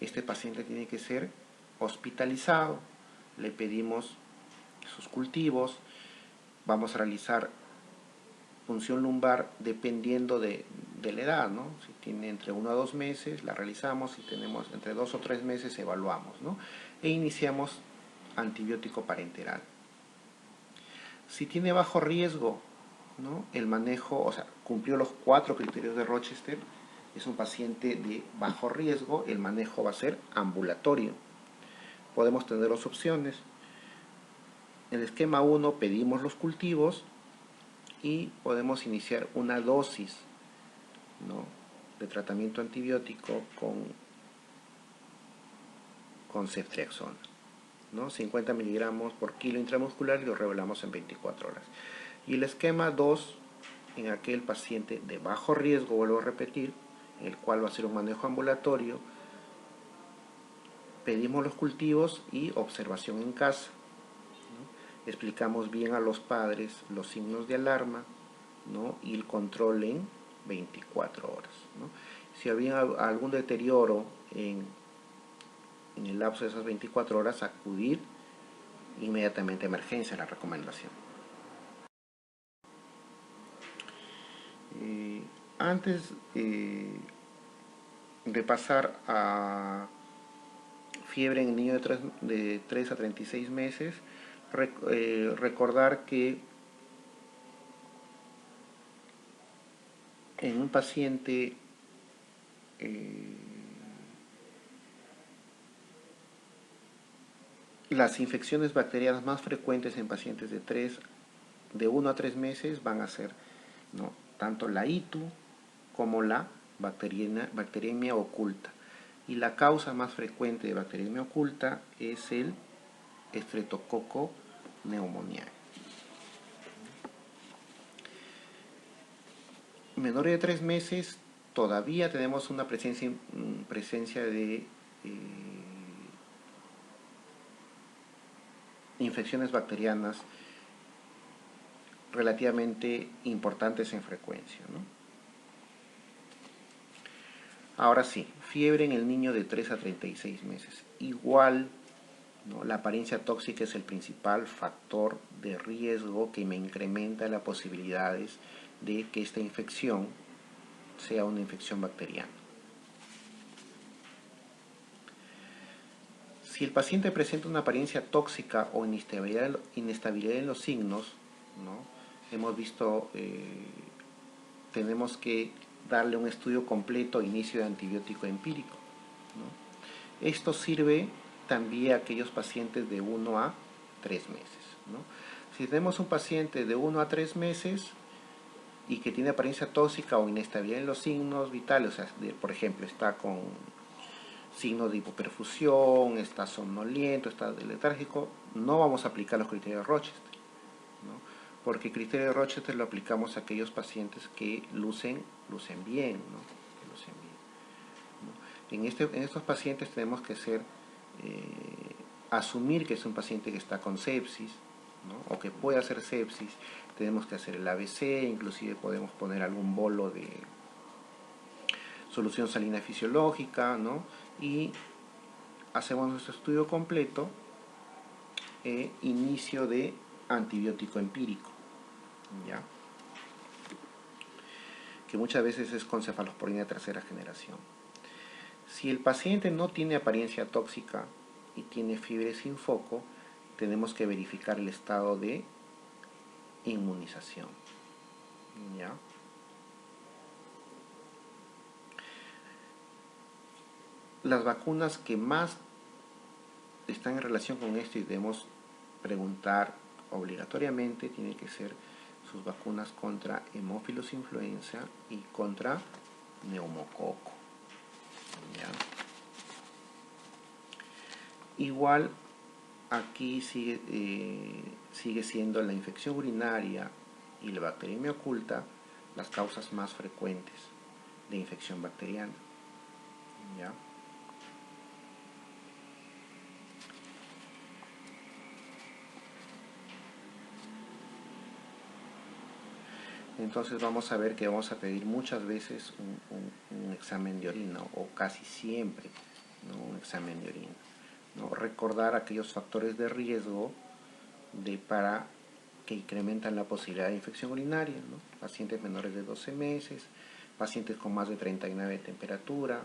este paciente tiene que ser hospitalizado, le pedimos sus cultivos, vamos a realizar punción lumbar dependiendo de la edad, ¿no? Si tiene entre 1 a 2 meses, la realizamos. Si tenemos entre 2 o 3 meses, evaluamos, ¿no? E iniciamos antibiótico parenteral. Si tiene bajo riesgo, ¿no? El manejo, o sea, cumplió los 4 criterios de Rochester, es un paciente de bajo riesgo, el manejo va a ser ambulatorio. Podemos tener dos opciones. En el esquema 1 pedimos los cultivos y podemos iniciar una dosis, ¿no?, de tratamiento antibiótico con ceftriaxona, ¿no? 50 miligramos por kilo intramuscular, y lo revelamos en 24 horas. Y el esquema 2, en aquel paciente de bajo riesgo, vuelvo a repetir, en el cual va a ser un manejo ambulatorio, pedimos los cultivos y observación en casa, ¿no? Explicamos bien a los padres los signos de alarma, ¿no?, y el control en 24 horas, ¿no? Si había algún deterioro en el lapso de esas 24 horas, acudir inmediatamente a emergencia, la recomendación. Antes de pasar a fiebre en el niño de 3 a 36 meses, recordar que en un paciente las infecciones bacterianas más frecuentes en pacientes de 1 a 3 meses van a ser, ¿no?, tanto la ITU como la bacteriemia oculta. Y la causa más frecuente de bacteriemia oculta es el Streptococcus pneumoniae. Menores de 3 meses todavía tenemos una presencia de infecciones bacterianas relativamente importantes en frecuencia, ¿no? Ahora sí, fiebre en el niño de 3 a 36 meses. Igual, ¿no?, la apariencia tóxica es el principal factor de riesgo que me incrementa las posibilidades de que esta infección sea una infección bacteriana. Si el paciente presenta una apariencia tóxica o inestabilidad en los signos, ¿no?, hemos visto, tenemos que darle un estudio completo, inicio de antibiótico empírico, ¿no? Esto sirve también a aquellos pacientes de 1 a 3 meses, ¿no? Si tenemos un paciente de 1 a 3 meses y que tiene apariencia tóxica o inestabilidad en los signos vitales, o sea, por ejemplo, está con signos de hipoperfusión, está somnoliento, está letárgico, no vamos a aplicar los criterios de Rochester, ¿no? Porque el criterio de Rochester lo aplicamos a aquellos pacientes que lucen bien, ¿no? Que lucen bien, ¿no? En estos pacientes tenemos que asumir que es un paciente que está con sepsis, ¿no?, o que puede hacer sepsis. Tenemos que hacer el ABC, inclusive podemos poner algún bolo de solución salina fisiológica, ¿no?, y hacemos nuestro estudio completo, inicio de antibiótico empírico, ¿ya?, que muchas veces es con cefalosporina de tercera generación. Si el paciente no tiene apariencia tóxica y tiene fiebre sin foco, tenemos que verificar el estado de inmunización, ¿ya? Las vacunas que más están en relación con esto y debemos preguntar obligatoriamente tienen que ser sus vacunas contra Haemophilus influenza y contra neumococo, ¿ya? Igual aquí sigue siendo la infección urinaria y la bacteriemia oculta las causas más frecuentes de infección bacteriana, ¿ya? Entonces vamos a ver que vamos a pedir muchas veces un examen de orina, o casi siempre, ¿no?, un examen de orina, ¿no? Recordar aquellos factores de riesgo para que incrementan la posibilidad de infección urinaria, ¿no? pacientes menores de 12 meses, pacientes con más de 39 de temperatura,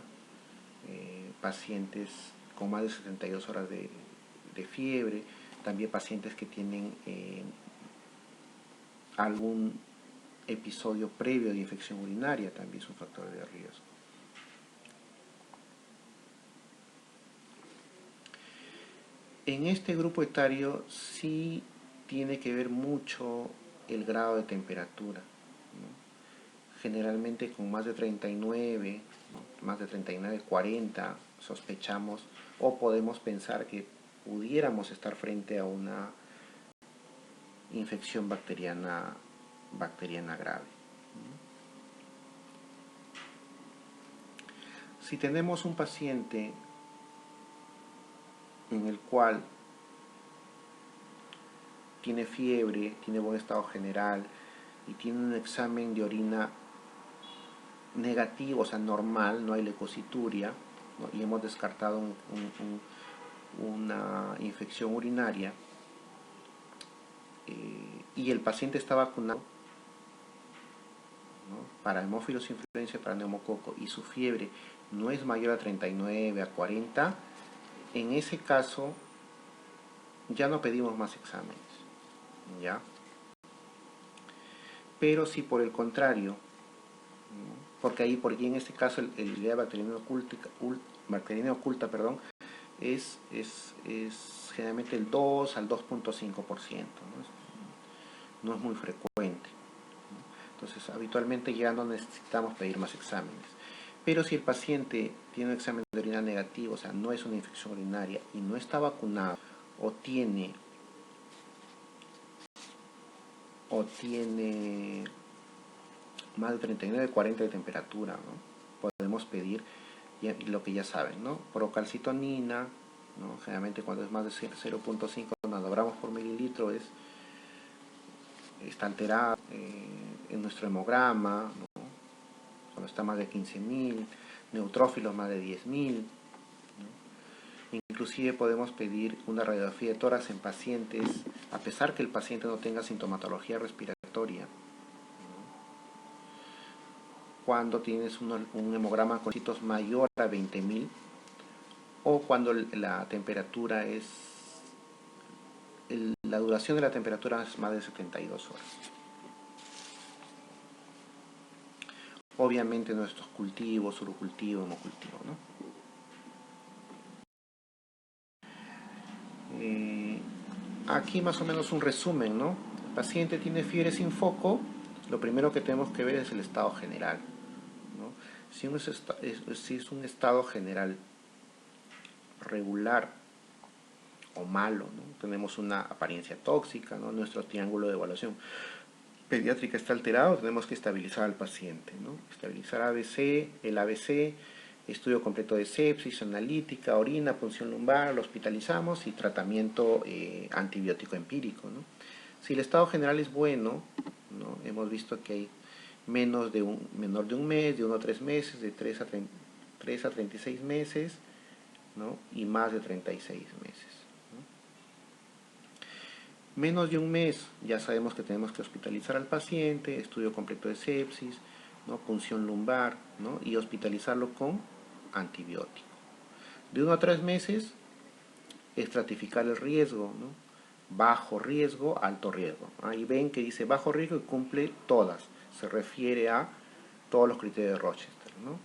pacientes con más de 72 horas de fiebre, también pacientes que tienen algún episodio previo de infección urinaria, también es un factor de riesgo. En este grupo etario sí tiene que ver mucho el grado de temperatura, ¿no? Generalmente con más de 39, ¿no? Más de 39, 40, sospechamos o podemos pensar que pudiéramos estar frente a una infección bacteriana grave. Si tenemos un paciente en el cual tiene fiebre, tiene buen estado general y tiene un examen de orina negativo, o sea, normal, no hay leucocituria, ¿no? Y hemos descartado una infección urinaria, y el paciente está vacunado, ¿no? Para hemófilos influenza, para neumococo, y su fiebre no es mayor a 39, a 40, en ese caso ya no pedimos más exámenes, ¿ya? Pero si por el contrario, ¿no? Porque en este caso el idea bacteriana oculta, es generalmente el 2 al 2.5%, ¿no? No es muy frecuente, ¿no? Entonces habitualmente ya no necesitamos pedir más exámenes. Pero si el paciente tiene un examen de orina negativo, o sea, no es una infección urinaria y no está vacunado, o tiene más de 39, 40 de temperatura, ¿no? Podemos pedir lo que ya saben, ¿no? Procalcitonina, ¿no? Generalmente cuando es más de 0.5 nanogramos por mililitro está alterado en nuestro hemograma, ¿no? Cuando está más de 15.000, neutrófilos más de 10.000, ¿no? Inclusive podemos pedir una radiografía de tórax en pacientes, a pesar que el paciente no tenga sintomatología respiratoria, ¿no? Cuando tienes un hemograma con citos mayor a 20.000 o cuando la temperatura la duración de la temperatura es más de 72 horas. Obviamente nuestros cultivos, urocultivo, hemocultivo, ¿no? Aquí más o menos un resumen, ¿no? El paciente tiene fiebre sin foco, lo primero que tenemos que ver es el estado general, ¿no? Si es un estado general regular o malo, ¿no? Tenemos una apariencia tóxica, ¿no? Nuestro triángulo de evaluación pediátrica está alterado, tenemos que estabilizar al paciente, ¿no? Estabilizar el ABC, estudio completo de sepsis, analítica, orina, punción lumbar, lo hospitalizamos y tratamiento antibiótico empírico, ¿no? Si el estado general es bueno, ¿no? Hemos visto que hay menor de un mes, de 1 a 3 meses, de 3 a 36 meses, ¿no? Y más de 36 meses. Menos de un mes, ya sabemos que tenemos que hospitalizar al paciente, estudio completo de sepsis, ¿no? Punción lumbar, ¿no? Y hospitalizarlo con antibiótico. De 1 a 3 meses, estratificar el riesgo, ¿no? Bajo riesgo, alto riesgo. Ahí ven que dice bajo riesgo y cumple todas. Se refiere a todos los criterios de Rochester, ¿no?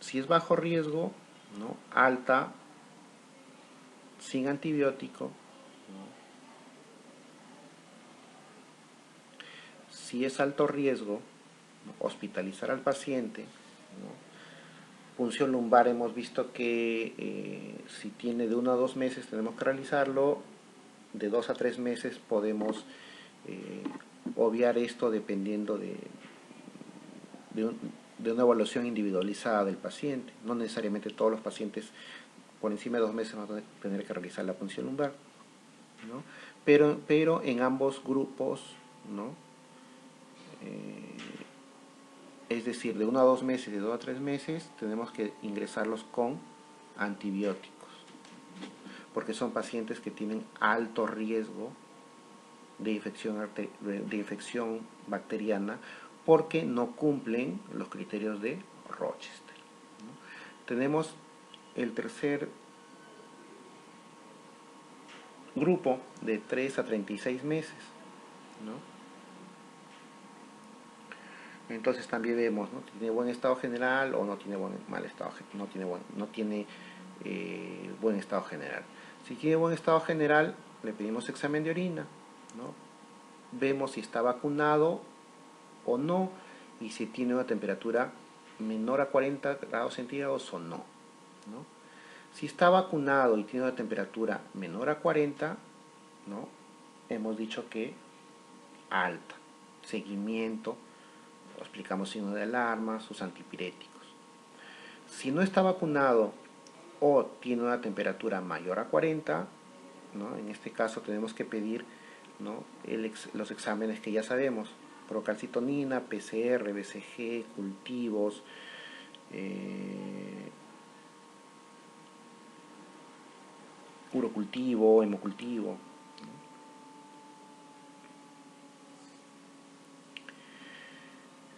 Si es bajo riesgo, ¿no? Alta, sin antibiótico, ¿no? Si es alto riesgo, ¿no? Hospitalizar al paciente, ¿no? Punción lumbar hemos visto que si tiene de 1 a 2 meses tenemos que realizarlo, de 2 a 3 meses podemos obviar esto dependiendo de una evaluación individualizada del paciente. No necesariamente todos los pacientes por encima de 2 meses van a tener que realizar la punción lumbar, ¿no? Pero en ambos grupos, ¿no? Es decir, de 1 a 2 meses, de 2 a 3 meses, tenemos que ingresarlos con antibióticos, porque son pacientes que tienen alto riesgo de infección bacteriana porque no cumplen los criterios de Rochester, ¿no? Tenemos el tercer grupo de 3 a 36 meses, ¿no? Entonces también vemos, ¿no? ¿Tiene buen estado general o no tiene buen estado general? Si tiene buen estado general, le pedimos examen de orina, ¿no? Vemos si está vacunado o no y si tiene una temperatura menor a 40 grados centígrados o no, ¿no? Si está vacunado y tiene una temperatura menor a 40, ¿no? Hemos dicho que alta. Seguimiento, explicamos signos de alarma, sus antipiréticos. Si no está vacunado o tiene una temperatura mayor a 40, ¿no? En este caso tenemos que pedir, ¿no? los exámenes que ya sabemos: procalcitonina, PCR, BCG, cultivos, urocultivo, hemocultivo, ¿no?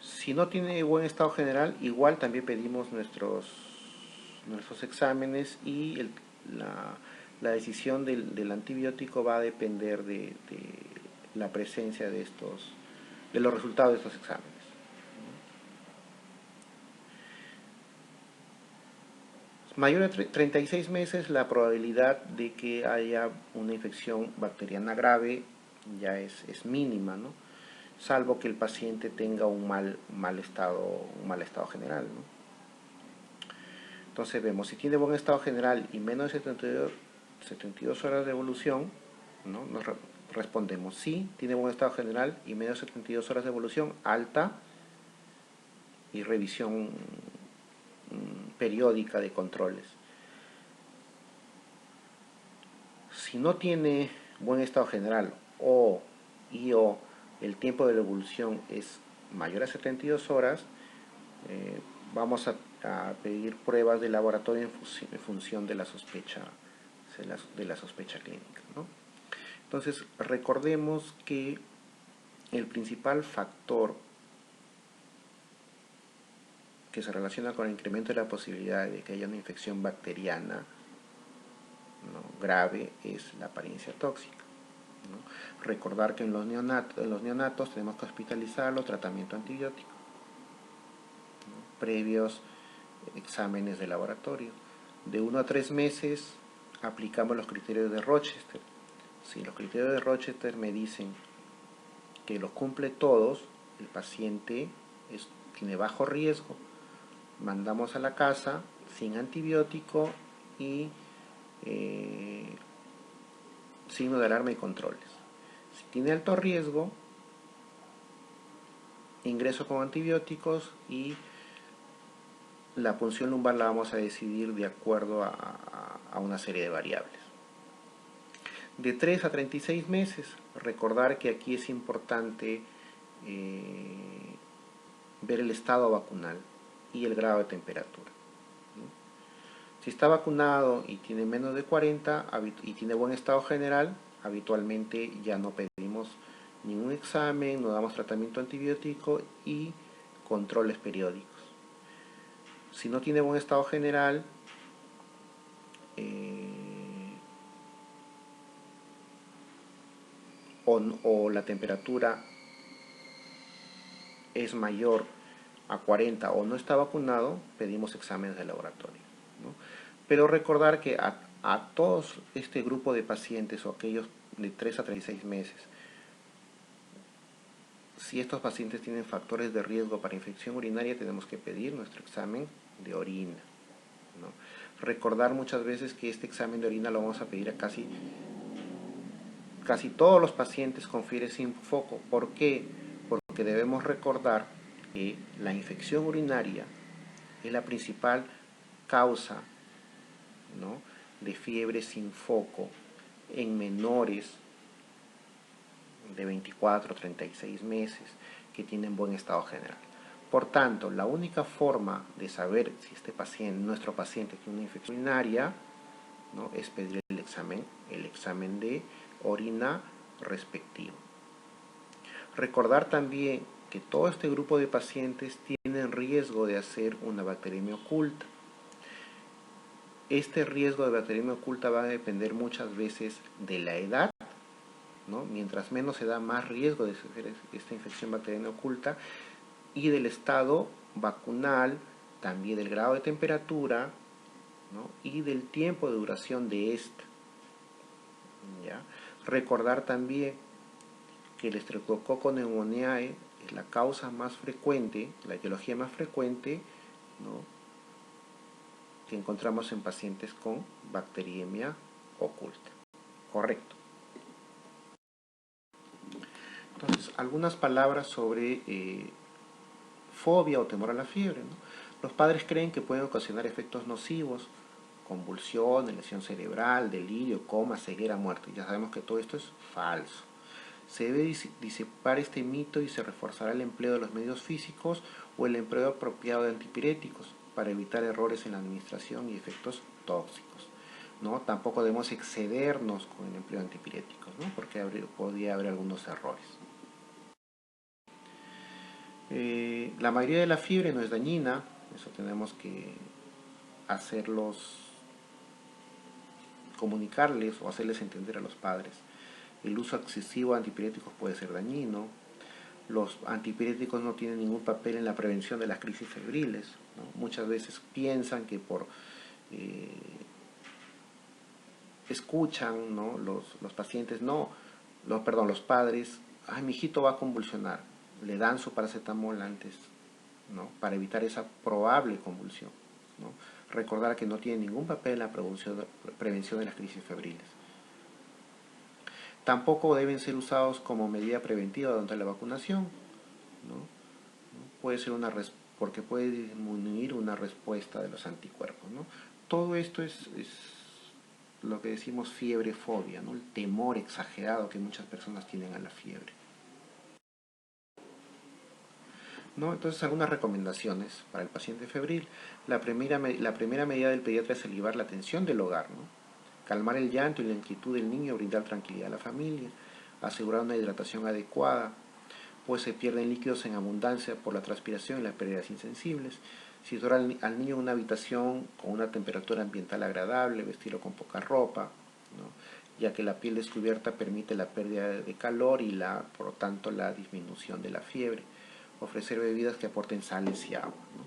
Si no tiene buen estado general, igual también pedimos nuestros exámenes y la decisión del antibiótico va a depender de la presencia de los resultados de estos exámenes. Mayor de 36 meses, la probabilidad de que haya una infección bacteriana grave ya es mínima, ¿no? Salvo que el paciente tenga un mal estado general, ¿no? Entonces vemos, si tiene buen estado general y menos de 72 horas de evolución, ¿no? Nos respondemos sí, tiene buen estado general y menos de 72 horas de evolución, alta, y revisión periódica de controles. Si no tiene buen estado general o el tiempo de la evolución es mayor a 72 horas, vamos a pedir pruebas de laboratorio en función de la sospecha clínica, ¿no? Entonces, recordemos que el principal factor que se relaciona con el incremento de la posibilidad de que haya una infección bacteriana, ¿no?, grave es la apariencia tóxica, ¿no? Recordar que en los neonatos tenemos que hospitalizarlo, tratamiento antibiótico, ¿no?, previos exámenes de laboratorio. De 1 a 3 meses aplicamos los criterios de Rochester. Si los criterios de Rochester me dicen que los cumple todos, el paciente tiene bajo riesgo, mandamos a la casa sin antibiótico y signo de alarma y controles. Si tiene alto riesgo, ingreso con antibióticos y la punción lumbar la vamos a decidir de acuerdo a una serie de variables. De 3 a 36 meses, recordar que aquí es importante ver el estado vacunal y el grado de temperatura, ¿no? Si está vacunado y tiene menos de 40 y tiene buen estado general, habitualmente ya no pedimos ningún examen, no damos tratamiento antibiótico y controles periódicos. Si no tiene buen estado general, o la temperatura es mayor a 40 o no está vacunado, pedimos exámenes de laboratorio, ¿no? Pero recordar que a todos este grupo de pacientes o aquellos de 3 a 36 meses, si estos pacientes tienen factores de riesgo para infección urinaria, tenemos que pedir nuestro examen de orina, ¿no? Recordar muchas veces que este examen de orina lo vamos a pedir a casi todos los pacientes con fiebre sin foco. ¿Por qué? Porque debemos recordar que la infección urinaria es la principal causa, ¿no?, de fiebre sin foco en menores de 24 a 36 meses que tienen buen estado general. Por tanto, la única forma de saber si nuestro paciente tiene una infección urinaria, ¿no?, es pedir el examen de orina respectivo. Recordar también que todo este grupo de pacientes tienen riesgo de hacer una bacteriemia oculta. Este riesgo de bacteriemia oculta va a depender muchas veces de la edad, ¿no? Mientras menos edad, más riesgo de hacer esta infección bacteriana oculta, y del estado vacunal, también del grado de temperatura, ¿no? Y del tiempo de duración de esta. ¿Ya? Recordar también que el Streptococcus pneumoniae es la causa más frecuente, la etiología más frecuente, ¿no? que encontramos en pacientes con bacteriemia oculta. Correcto. Entonces, algunas palabras sobre fobia o temor a la fiebre, ¿no? Los padres creen que pueden ocasionar efectos nocivos, convulsión, lesión cerebral, delirio, coma, ceguera, muerte. Ya sabemos que todo esto es falso. Se debe disipar este mito y se reforzará el empleo de los medios físicos o el empleo apropiado de antipiréticos para evitar errores en la administración y efectos tóxicos, ¿no? Tampoco debemos excedernos con el empleo de antipiréticos, ¿no? Porque podría haber algunos errores. La mayoría de la fiebre no es dañina, eso tenemos que comunicarles o hacerles entender a los padres. El uso excesivo de antipiréticos puede ser dañino. Los antipiréticos no tienen ningún papel en la prevención de las crisis febriles, ¿no? Muchas veces piensan que escuchan, ¿no? los pacientes, los padres, ay, mi hijito va a convulsionar, le dan su paracetamol antes, ¿no? Para evitar esa probable convulsión, ¿no? Recordar que no tiene ningún papel en la prevención de las crisis febriles. Tampoco deben ser usados como medida preventiva durante la vacunación, ¿no? Puede ser porque puede disminuir una respuesta de los anticuerpos, ¿no? Todo esto es lo que decimos fiebre-fobia, ¿no? El temor exagerado que muchas personas tienen a la fiebre, ¿no? Entonces, algunas recomendaciones para el paciente febril. La primera medida del pediatra es elevar la atención del hogar, ¿no? Calmar el llanto y la inquietud del niño, brindar tranquilidad a la familia, asegurar una hidratación adecuada, pues se pierden líquidos en abundancia por la transpiración y las pérdidas insensibles. Situar al niño en una habitación con una temperatura ambiental agradable, vestirlo con poca ropa, ¿no? Ya que la piel descubierta permite la pérdida de calor y por lo tanto la disminución de la fiebre. Ofrecer bebidas que aporten sales y agua, ¿no?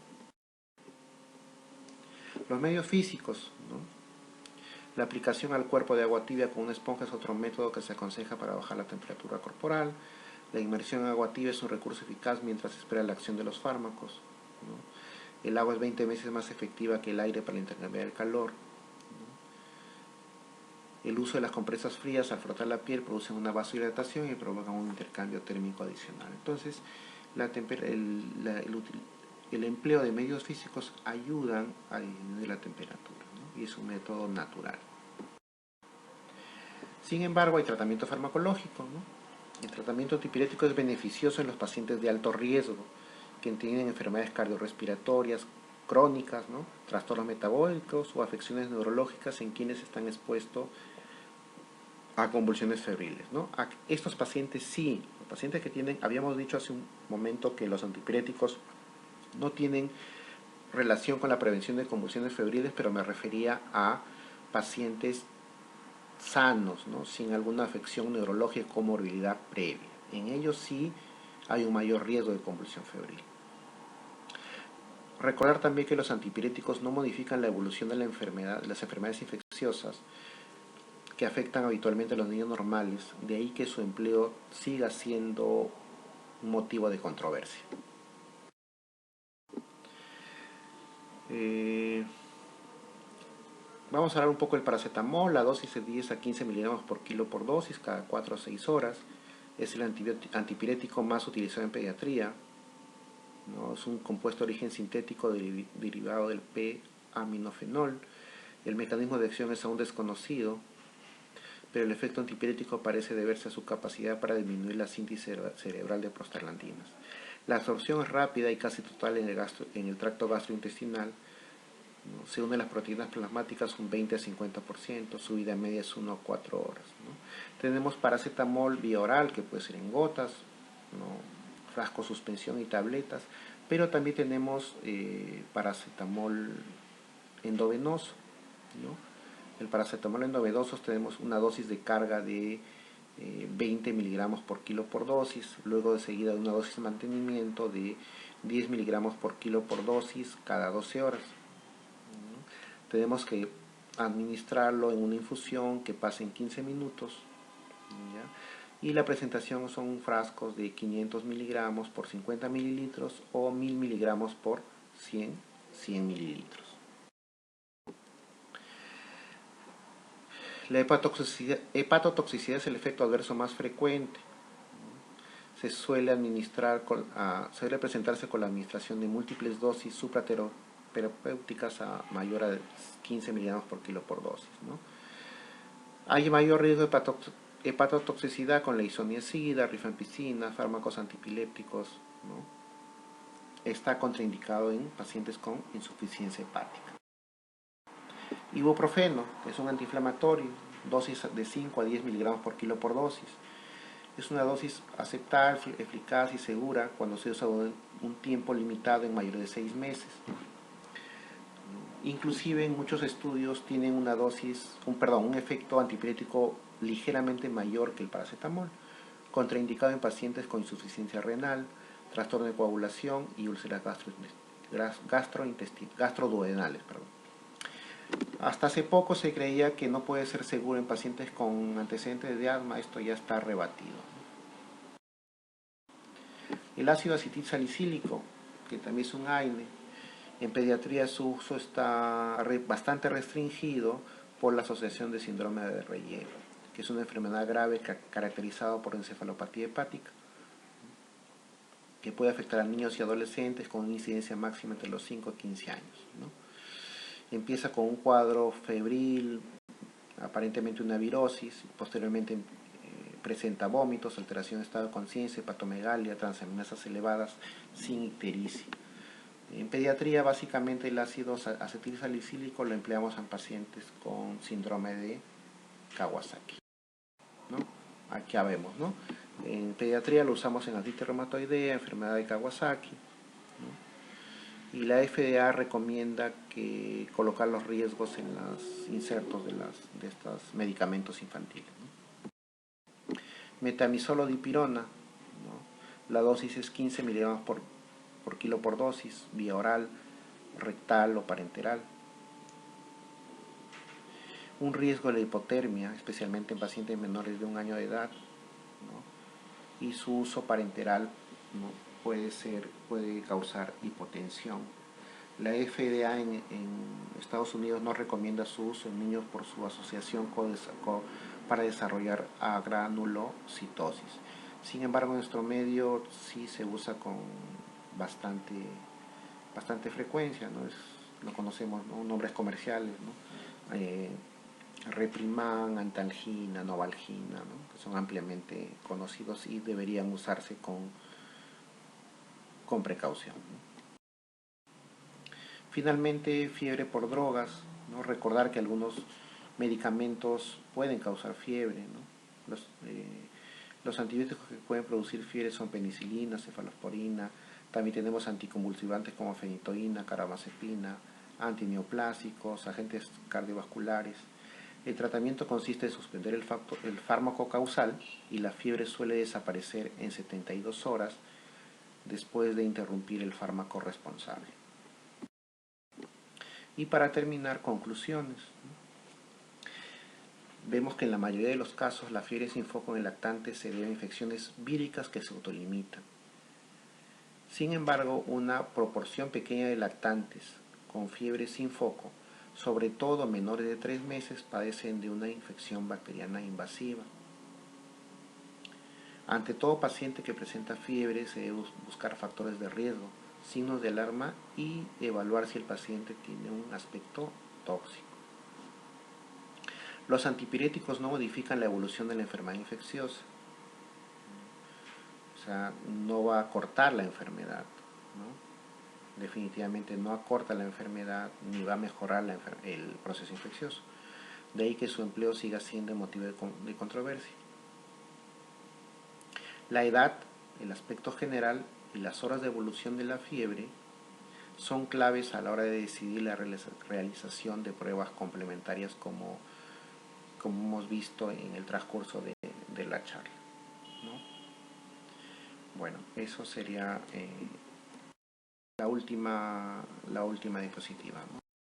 Los medios físicos, ¿no? La aplicación al cuerpo de agua tibia con una esponja es otro método que se aconseja para bajar la temperatura corporal. La inmersión en agua tibia es un recurso eficaz mientras se espera la acción de los fármacos, ¿no? El agua es 20 veces más efectiva que el aire para intercambiar el calor, ¿no? El uso de las compresas frías al frotar la piel producen una vasodilatación y provocan un intercambio térmico adicional. Entonces, el empleo de medios físicos ayudan a disminuir la temperatura, ¿no? Y es un método natural. Sin embargo, hay tratamiento farmacológico, ¿no? El tratamiento antipirético es beneficioso en los pacientes de alto riesgo, que tienen enfermedades cardiorrespiratorias crónicas, ¿no? Trastornos metabólicos o afecciones neurológicas en quienes están expuestos a convulsiones febriles, ¿no? A estos pacientes sí, los pacientes que tienen, habíamos dicho hace un momento que los antipiréticos no tienen relación con la prevención de convulsiones febriles, pero me refería a pacientes sanos, ¿no? Sin alguna afección neurológica o comorbilidad previa. En ellos sí hay un mayor riesgo de convulsión febril. Recordar también que los antipiréticos no modifican la evolución de las enfermedades infecciosas que afectan habitualmente a los niños normales, de ahí que su empleo siga siendo un motivo de controversia. Vamos a hablar un poco del paracetamol. La dosis es 10 a 15 miligramos por kilo por dosis, cada 4 a 6 horas. Es el antipirético más utilizado en pediatría, ¿no? Es un compuesto de origen sintético derivado del P-aminofenol. El mecanismo de acción es aún desconocido, pero el efecto antipirético parece deberse a su capacidad para disminuir la síntesis cerebral de prostaglandinas. La absorción es rápida y casi total en el tracto gastrointestinal, ¿no? Se unen las proteínas plasmáticas un 20 a 50%, su vida media es 1 a 4 horas, ¿no? Tenemos paracetamol vía oral, que puede ser en gotas, ¿no? Frasco, suspensión y tabletas, pero también tenemos paracetamol endovenoso, ¿no? El paracetamol endovenoso tenemos una dosis de carga de 20 miligramos por kilo por dosis, luego de seguida de una dosis de mantenimiento de 10 miligramos por kilo por dosis cada 12 horas. ¿No? Tenemos que administrarlo en una infusión que pase en 15 minutos. ¿Ya? Y la presentación son frascos de 500 miligramos por 50 mililitros o 1000 miligramos por 100 mililitros. La hepatotoxicidad es el efecto adverso más frecuente. Se suele presentarse con la administración de múltiples dosis supraterapéuticas a mayor a 15 miligramos por kilo por dosis, ¿no? Hay mayor riesgo de hepatotoxicidad con la isoniazida, rifampicina, fármacos antipilépticos, ¿no? Está contraindicado en pacientes con insuficiencia hepática. Ibuprofeno, que es un antiinflamatorio, dosis de 5 a 10 miligramos por kilo por dosis. Es una dosis aceptable, eficaz y segura cuando se usa un tiempo limitado en mayor de 6 meses. Inclusive en muchos estudios tienen un efecto antipirético ligeramente mayor que el paracetamol, contraindicado en pacientes con insuficiencia renal, trastorno de coagulación y úlceras gastroduodenales. Hasta hace poco se creía que no puede ser seguro en pacientes con antecedentes de asma. Esto ya está rebatido. El ácido acetil salicílico, que también es un AINE, en pediatría su uso está bastante restringido por la asociación de síndrome de relleno, que es una enfermedad grave caracterizada por encefalopatía hepática, que puede afectar a niños y adolescentes con una incidencia máxima entre los 5 y 15 años, ¿no? Empieza con un cuadro febril, aparentemente una virosis, posteriormente presenta vómitos, alteración de estado de conciencia, hepatomegalia, transaminasas elevadas, sin ictericia. En pediatría, básicamente el ácido acetilsalicílico lo empleamos en pacientes con síndrome de Kawasaki, ¿no? Aquí ya vemos, ¿no? En pediatría lo usamos en artritis reumatoidea, enfermedad de Kawasaki, ¿no? Y la FDA recomienda que colocar los riesgos en los insertos de estos medicamentos infantiles, ¿no? Metamizolodipirona, ¿no? La dosis es 15 miligramos por kilo por dosis, vía oral, rectal o parenteral. Un riesgo de la hipotermia, especialmente en pacientes menores de 1 año de edad, ¿no? Y su uso parenteral, ¿no? puede causar hipotensión. La FDA en Estados Unidos no recomienda su uso en niños por su asociación para desarrollar agranulocitosis. Sin embargo, en nuestro medio sí se usa con bastante frecuencia, ¿no? Lo conocemos, ¿no? Nombres comerciales, ¿no? Repriman, Antalgina, Novalgina, ¿no? Que son ampliamente conocidos y deberían usarse con precaución, ¿no? Finalmente, fiebre por drogas, ¿no? Recordar que algunos medicamentos pueden causar fiebre, ¿no? Los antibióticos que pueden producir fiebre son penicilina, cefalosporina. También tenemos anticonvulsivantes como fenitoína, carbamazepina, antineoplásicos, agentes cardiovasculares. El tratamiento consiste en suspender el fármaco causal y la fiebre suele desaparecer en 72 horas después de interrumpir el fármaco responsable. Y para terminar, conclusiones. Vemos que en la mayoría de los casos la fiebre sin foco en el lactante se debe a infecciones víricas que se autolimitan. Sin embargo, una proporción pequeña de lactantes con fiebre sin foco, sobre todo menores de 3 meses, padecen de una infección bacteriana invasiva. Ante todo paciente que presenta fiebre se debe buscar factores de riesgo, signos de alarma y evaluar si el paciente tiene un aspecto tóxico. Los antipiréticos no modifican la evolución de la enfermedad infecciosa. O sea, no va a cortar la enfermedad, ¿no? Definitivamente no acorta la enfermedad ni va a mejorar el proceso infeccioso. De ahí que su empleo siga siendo motivo de controversia. La edad el aspecto general y las horas de evolución de la fiebre son claves a la hora de decidir la realización de pruebas complementarias como hemos visto en el transcurso de la charla, ¿no? Bueno, eso sería la última diapositiva, ¿no?